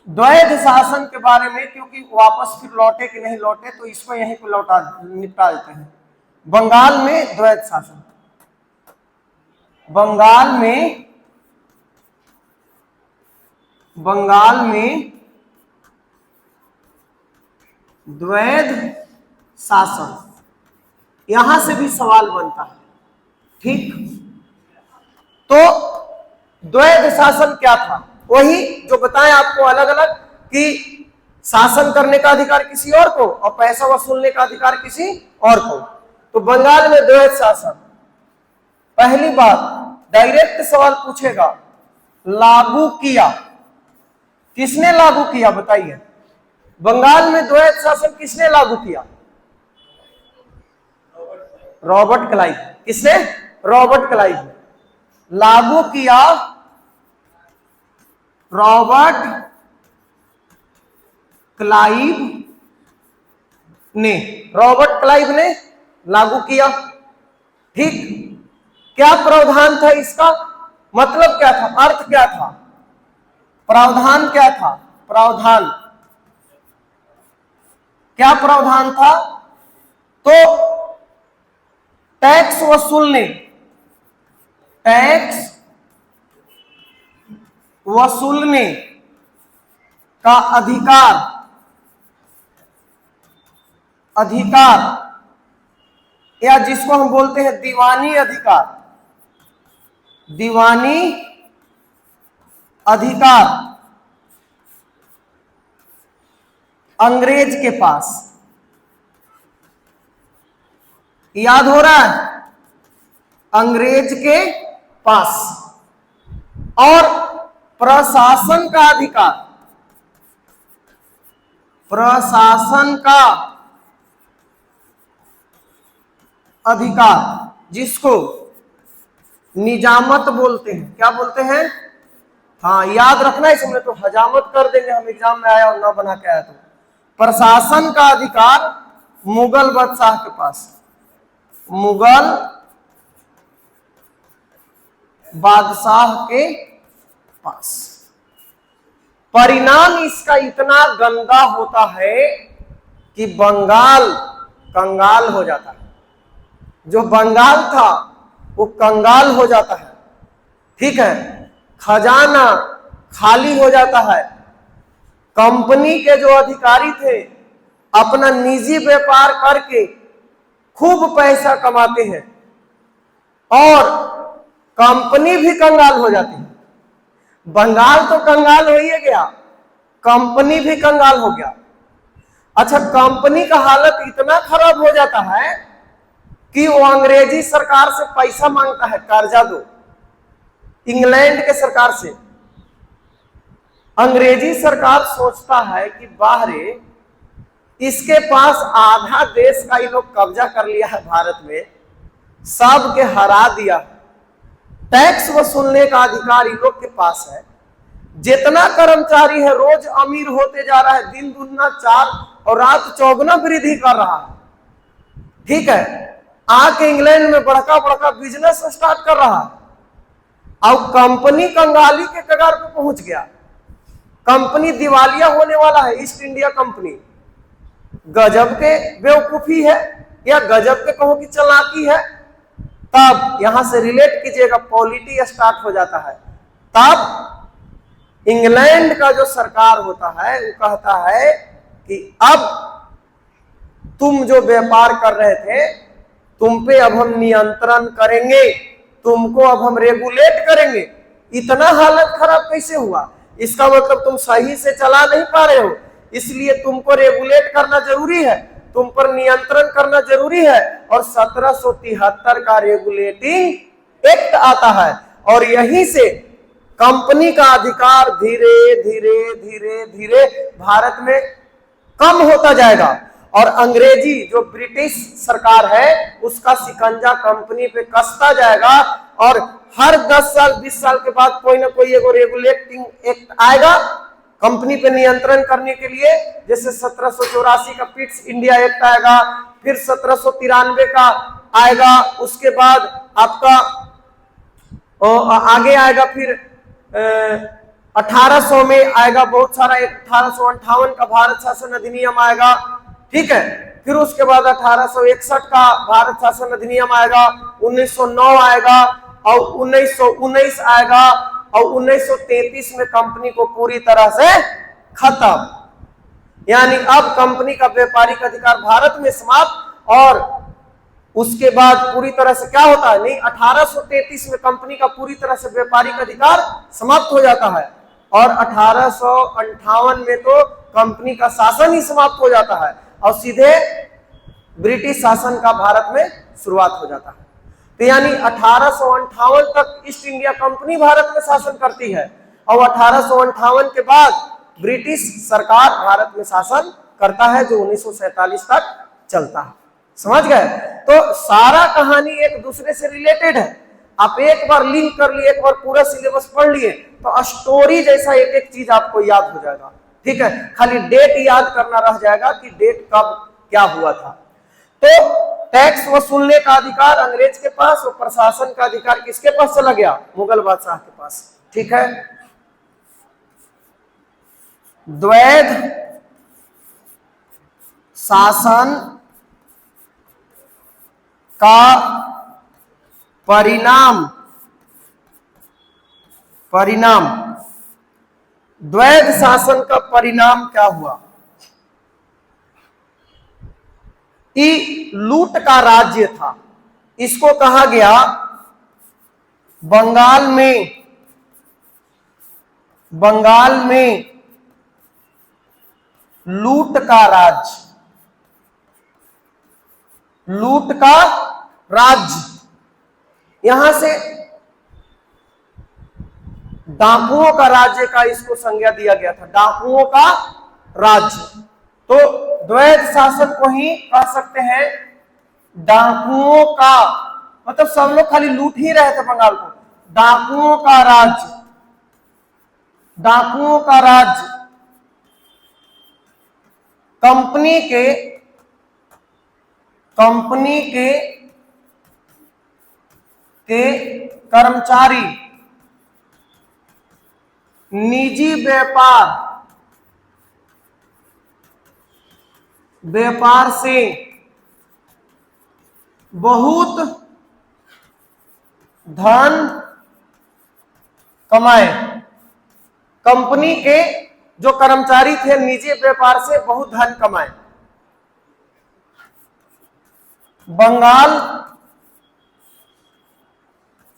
द्वैध शासन के बारे में, क्योंकि वापस फिर लौटे कि नहीं लौटे, तो इसको यहीं को लौटा निपटा देते हैं। बंगाल में द्वैध शासन, बंगाल में द्वैध शासन, यहां से भी सवाल बनता है, ठीक। तो द्वैध शासन क्या था, वही जो बताएं आपको अलग अलग, कि शासन करने का अधिकार किसी और को और पैसा वसूलने का अधिकार किसी और को। तो बंगाल में द्वैध शासन, पहली बात डायरेक्ट सवाल पूछेगा, लागू किया किसने, लागू किया बताइए। बंगाल में द्वैध शासन किसने लागू किया? Robert Clive. किसने? रॉबर्ट क्लाइव ने लागू किया। रॉबर्ट क्लाइव ने लागू किया, ठीक। क्या प्रावधान था इसका, मतलब क्या था, अर्थ क्या था, प्रावधान क्या था? प्रावधान क्या प्रावधान था? तो टैक्स वसूलने का अधिकार या जिसको हम बोलते हैं दीवानी अधिकार अंग्रेज के पास। याद हो रहा है? अंग्रेज के पास। और प्रशासन का अधिकार प्रशासन का अधिकार, जिसको निजामत बोलते हैं। क्या बोलते हैं? हाँ, याद रखना है, इसमें तो हजामत कर देंगे हम, एग्जाम में आया और ना बना के आया तो। प्रशासन का अधिकार मुगल बादशाह के पास, मुगल बादशाह के पास। परिणाम इसका इतना गंदा होता है कि बंगाल कंगाल हो जाता है। जो बंगाल था वो कंगाल हो जाता है, ठीक है। खजाना खाली हो जाता है। कंपनी के जो अधिकारी थे अपना निजी व्यापार करके खूब पैसा कमाते हैं और कंपनी भी कंगाल हो जाती है। बंगाल तो कंगाल हो ही गया, कंपनी भी कंगाल हो गया। अच्छा, कंपनी का हालत इतना खराब हो जाता है कि वो अंग्रेजी सरकार से पैसा मांगता है, कर्जा दो। इंग्लैंड के सरकार से अंग्रेजी सरकार सोचता है कि बाहरे इसके पास आधा देश का ये लोग कब्जा कर लिया है, भारत में सब के हरा दिया। टैक्स वसूलने का अधिकार इन लोग के पास है। जितना कर्मचारी है रोज अमीर होते जा रहा है, दिन दुगना चार और रात चौगुना वृद्धि कर रहा है, ठीक है। आके इंग्लैंड में बड़का बड़का बिजनेस स्टार्ट कर रहा है। अब कंपनी कंगाली के कगार पे पहुंच गया। कंपनी दिवालिया होने वाला है, ईस्ट इंडिया कंपनी। गजब के बेवकूफी है या गजब के कहो कि चालाकी है। तब यहां से रिलेट कीजिएगा, पॉलिटी स्टार्ट हो जाता है। तब इंग्लैंड का जो सरकार होता है वो कहता है कि अब तुम जो व्यापार कर रहे थे तुम पे अब हम नियंत्रण करेंगे, तुमको अब हम रेगुलेट करेंगे। इतना हालत खराब कैसे हुआ? इसका मतलब तुम सही से चला नहीं पा रहे हो, इसलिए तुमको रेगुलेट करना जरूरी है, तुम पर नियंत्रण करना जरूरी है। और 1773 का रेगुलेटिंग एक्ट आता है और यहीं से कंपनी का अधिकार धीरे धीरे धीरे धीरे भारत में कम होता जाएगा और अंग्रेजी जो ब्रिटिश सरकार है उसका शिकंजा कंपनी पे कसता जाएगा। और हर 10 साल 20 साल के बाद कोई ना कोई एगो रेगुलेटिंग एक्ट आएगा कंपनी पे नियंत्रण करने के लिए। जैसे 1784 का पिट्स इंडिया एक्ट आएगा, फिर 1793 का आएगा, उसके बाद आपका आगे आएगा, फिर 1800 में आएगा बहुत सारा, 1858 का भारत शासन अधिनियम आएगा, ठीक है। फिर उसके बाद 1861 का भारत शासन अधिनियम आएगा, 1909 आएगा और 1919 आएगा और 1933 में कंपनी को पूरी तरह से खत्म। यानी अब कंपनी का व्यापारिक अधिकार भारत में समाप्त। और उसके बाद पूरी तरह से क्या होता है? नहीं, 1833 में कंपनी का पूरी तरह से व्यापारिक अधिकार समाप्त हो जाता है और 1858 में तो कंपनी का शासन ही समाप्त हो जाता है और सीधे ब्रिटिश शासन का भारत में शुरुआत हो जाता है। तो यानी 1858 तक ईस्ट इंडिया कंपनी भारत में शासन करती है और 1858 के बाद ब्रिटिश सरकार भारत में शासन करता है, जो 1947 तक चलता है। समझ गए? तो सारा कहानी एक दूसरे से रिलेटेड है। आप एक बार लिंक कर लिए, एक बार पूरा सिलेबस पढ़ लिए तो स्टोरी जैसा एक एक चीज आपको याद हो जाएगा, ठीक है। खाली डेट याद करना रह जाएगा कि डेट कब क्या हुआ था। तो टैक्स वसूलने का अधिकार अंग्रेज के पास और प्रशासन का अधिकार किसके पास चला गया? मुगल बादशाह के पास, ठीक है। द्वैध शासन का परिणाम द्वैध शासन का परिणाम क्या हुआ? ये लूट का राज्य था। इसको कहा गया बंगाल में लूट का राज्य, लूट का राज्य। यहां से डाकुओं का राज्य का इसको संज्ञा दिया गया था, डाकुओं का राज्य। तो द्वैध शासन को ही कह सकते हैं डाकुओं का, मतलब सब लोग खाली लूट ही रहे थे बंगाल को, डाकुओं का राज्य, डाकुओं का राज्य। कंपनी के कर्मचारी निजी व्यापार से बहुत धन कमाए। कंपनी के जो कर्मचारी थे निजी व्यापार से बहुत धन कमाए। बंगाल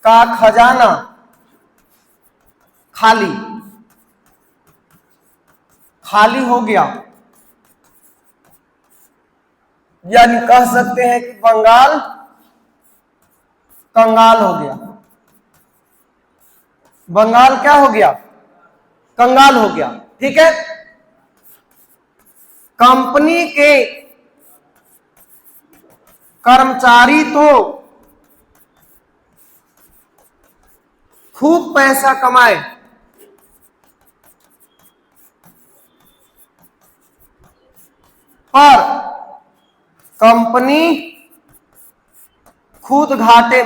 का खजाना खाली हो गया, यानी कह सकते हैं कि बंगाल कंगाल हो गया। बंगाल क्या हो गया? कंगाल हो गया। ठीक है, कंपनी के कर्मचारी तो खूब पैसा कमाए, पर कंपनी खुद घाटे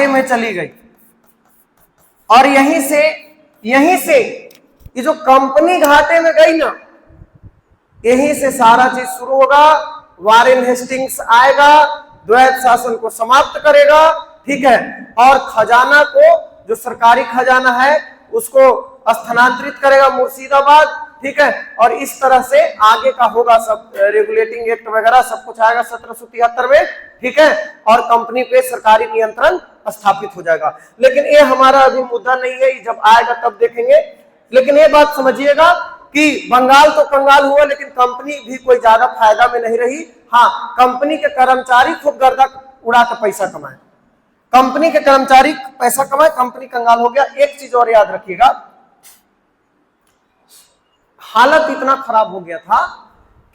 में चली गई। और यहीं से ये जो कंपनी घाटे में गई ना, यहीं से सारा चीज शुरू होगा। वारेन हेस्टिंग्स आएगा, द्वैध शासन को समाप्त करेगा। ठीक है, और खजाना को, जो सरकारी खजाना है, उसको स्थानांतरित करेगा मुर्शिदाबाद। ठीक है, और इस तरह से आगे का होगा सब, रेगुलेटिंग एक्ट वगैरह सब कुछ आएगा 1773 में। ठीक है, और कंपनी पे सरकारी नियंत्रण स्थापित हो जाएगा। लेकिन ये हमारा अभी मुद्दा नहीं है, जब आएगा तब देखेंगे। लेकिन ये बात समझिएगा कि बंगाल तो कंगाल हुआ, लेकिन कंपनी भी कोई ज्यादा फायदा में नहीं रही। हाँ, कंपनी के कर्मचारी खूब गर्दा उड़ा के पैसा कमाए, कंपनी के कर्मचारी पैसा कमाए, कंपनी कंगाल हो गया। एक चीज और याद रखिएगा, हालत इतना खराब हो गया था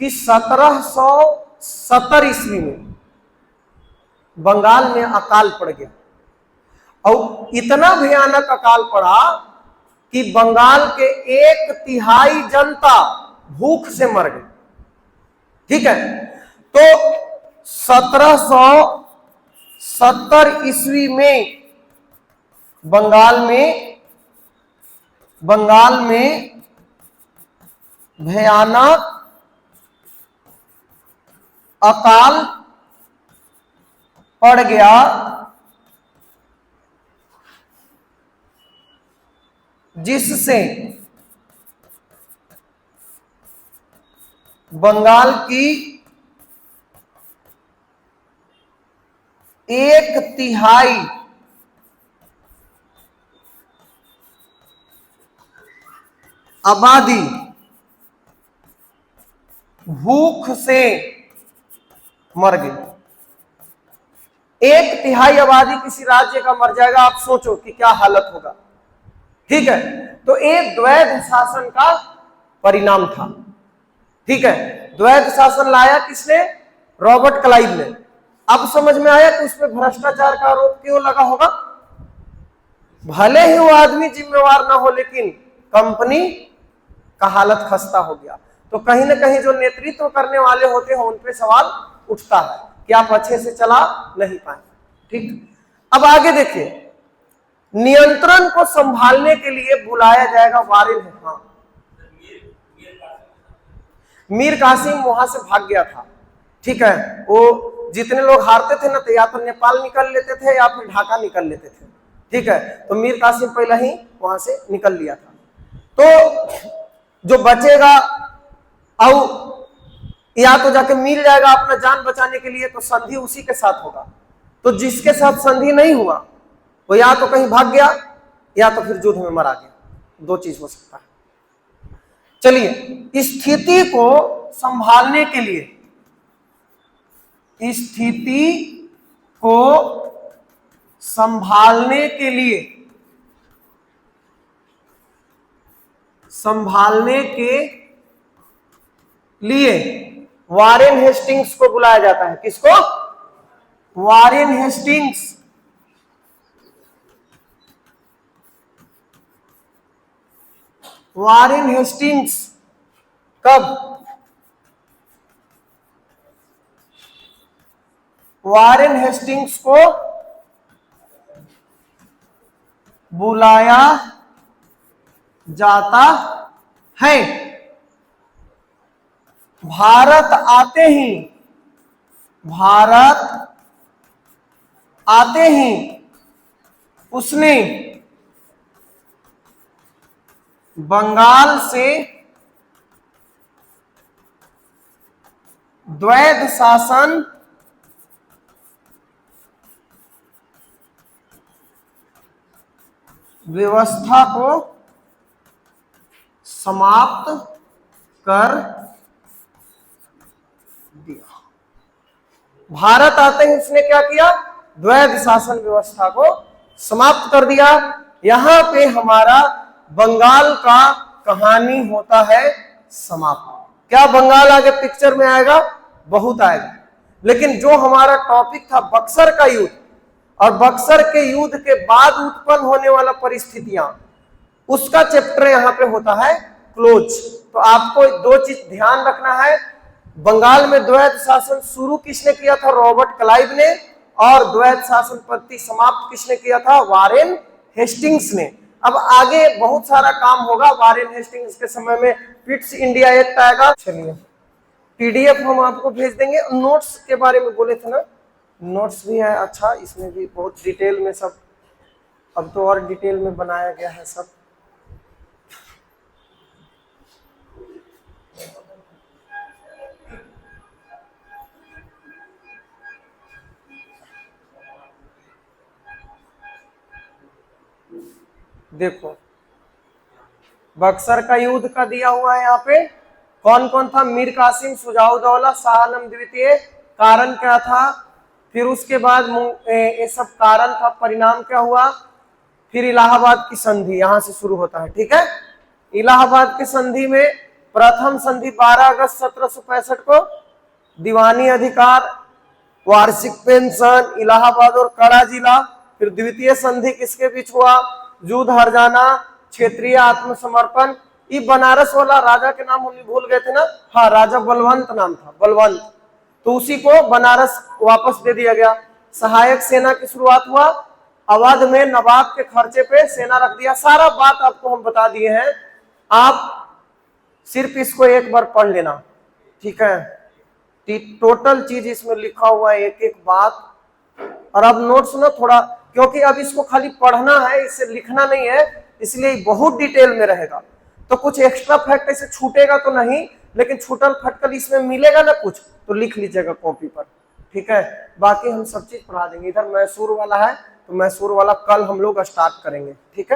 कि 1770 ईस्वी में बंगाल में अकाल पड़ गया, और इतना भयानक अकाल पड़ा कि बंगाल के 1/3 जनता भूख से मर गई। ठीक है, तो 1770 ईस्वी में बंगाल में भयानक अकाल पड़ गया, जिससे बंगाल की 1/3 आबादी भूख से मर गई। 1/3 आबादी किसी राज्य का मर जाएगा, आप सोचो कि क्या हालत होगा। ठीक है, तो एक द्वैध शासन का परिणाम था। ठीक है, द्वैध शासन लाया किसने? रॉबर्ट क्लाइव ने। अब समझ में आया कि उसमें भ्रष्टाचार का आरोप क्यों लगा होगा। भले ही वो आदमी जिम्मेवार ना हो, लेकिन कंपनी का हालत खस्ता हो गया। तो कहीं ना कहीं जो नेतृत्व करने वाले होते हैं उन पे सवाल उठता है कि आप अच्छे से चला नहीं पाए। ठीक, अब आगे देखिए, नियंत्रण को संभालने के लिए बुलाया जाएगा वारेन। हाँ, मीर कासिम वहां से भाग गया था। ठीक है, वो जितने लोग हारते थे ना, तो या तो नेपाल निकल लेते थे या फिर ढाका निकल लेते थे। ठीक है, तो मीर कासिम पहले ही वहां से निकल लिया था। तो जो बचेगा, और या तो जाके मिल जाएगा अपना जान बचाने के लिए, तो संधि उसी के साथ होगा। तो जिसके साथ संधि नहीं हुआ वो या तो कहीं भाग गया या तो फिर युद्ध में मारा गया। दो चीज हो सकता है। चलिए, स्थिति को संभालने के लिए, संभालने के लिए वारेन हेस्टिंग्स को बुलाया जाता है। किसको? Warren Hastings. वारेन हेस्टिंग्स कब? वारेन हेस्टिंग्स को बुलाया जाता है। भारत आते ही उसने बंगाल से द्वैध शासन व्यवस्था को समाप्त कर दिया। भारत आते ही उसने क्या किया? द्वैध शासन व्यवस्था को समाप्त कर दिया। यहां पे हमारा बंगाल का कहानी होता है समाप्त। क्या बंगाल आगे पिक्चर में आएगा? बहुत आएगा। लेकिन जो हमारा टॉपिक था बक्सर का युद्ध, और बक्सर के युद्ध के बाद उत्पन्न होने वाला परिस्थितियां, उसका चैप्टर यहां पे होता है क्लोज। तो आपको दो चीज ध्यान रखना है। बंगाल में द्वैध शासन शुरू किसने किया था? रॉबर्ट क्लाइव ने। और द्वैध शासन पद्धति समाप्त किसने किया था? वारेन हेस्टिंग्स ने। अब आगे बहुत सारा काम होगा। वारेन हेस्टिंग्स के समय में पिट्स इंडिया एक्ट आएगा। चलिए, पीडीएफ हम आपको भेज देंगे। नोट्स के बारे में बोले थे ना, नोट्स भी है। अच्छा, इसमें भी बहुत डिटेल में सब, अब तो और डिटेल में बनाया गया है सब। देखो, बक्सर का युद्ध का दिया हुआ है यहाँ पे। कौन कौन था? मीर कासिम, शुजाउद्दौला, शाह आलम द्वितीय। कारण क्या था? फिर उसके बाद ये सब कारण था, परिणाम क्या हुआ? फिर इलाहाबाद की संधि यहां से शुरू होता है। ठीक है, इलाहाबाद की संधि में प्रथम संधि 12 अगस्त 1765 को, दीवानी अधिकार, वार्षिक पेंशन, इलाहाबाद और कड़ा जिला। फिर द्वितीय संधि किसके बीच हुआ? युद्ध हरजाना, क्षेत्रीय आत्मसमर्पण। ये बनारस वाला राजा के नाम हम भूल गए थे ना? हाँ, राजा बलवंत नाम था, बलवंत। तो उसी को बनारस वापस दे दिया गया। सहायक सेना की शुरुआत हुआ। अवध में नवाब के खर्चे पे सेना रख दिया। सारा बात आपको हम बता दिए हैं, आप सिर्फ इसको एक बार पढ़ लेना। ठीक है, टोटल चीज इसमें लिखा हुआ है, एक एक बात। और अब नोट्स ना थोड़ा, क्योंकि अब इसको खाली पढ़ना है, इसे लिखना नहीं है, इसलिए बहुत डिटेल में रहेगा। तो कुछ एक्स्ट्रा फैक्ट ऐसे छूटेगा तो नहीं, लेकिन छूटल फटकल इसमें मिलेगा ना कुछ, तो लिख लीजिएगा कॉपी पर। ठीक है, बाकी हम सब चीज पढ़ा देंगे। इधर मैसूर वाला है, तो मैसूर वाला कल हम लोग स्टार्ट करेंगे। ठीक है।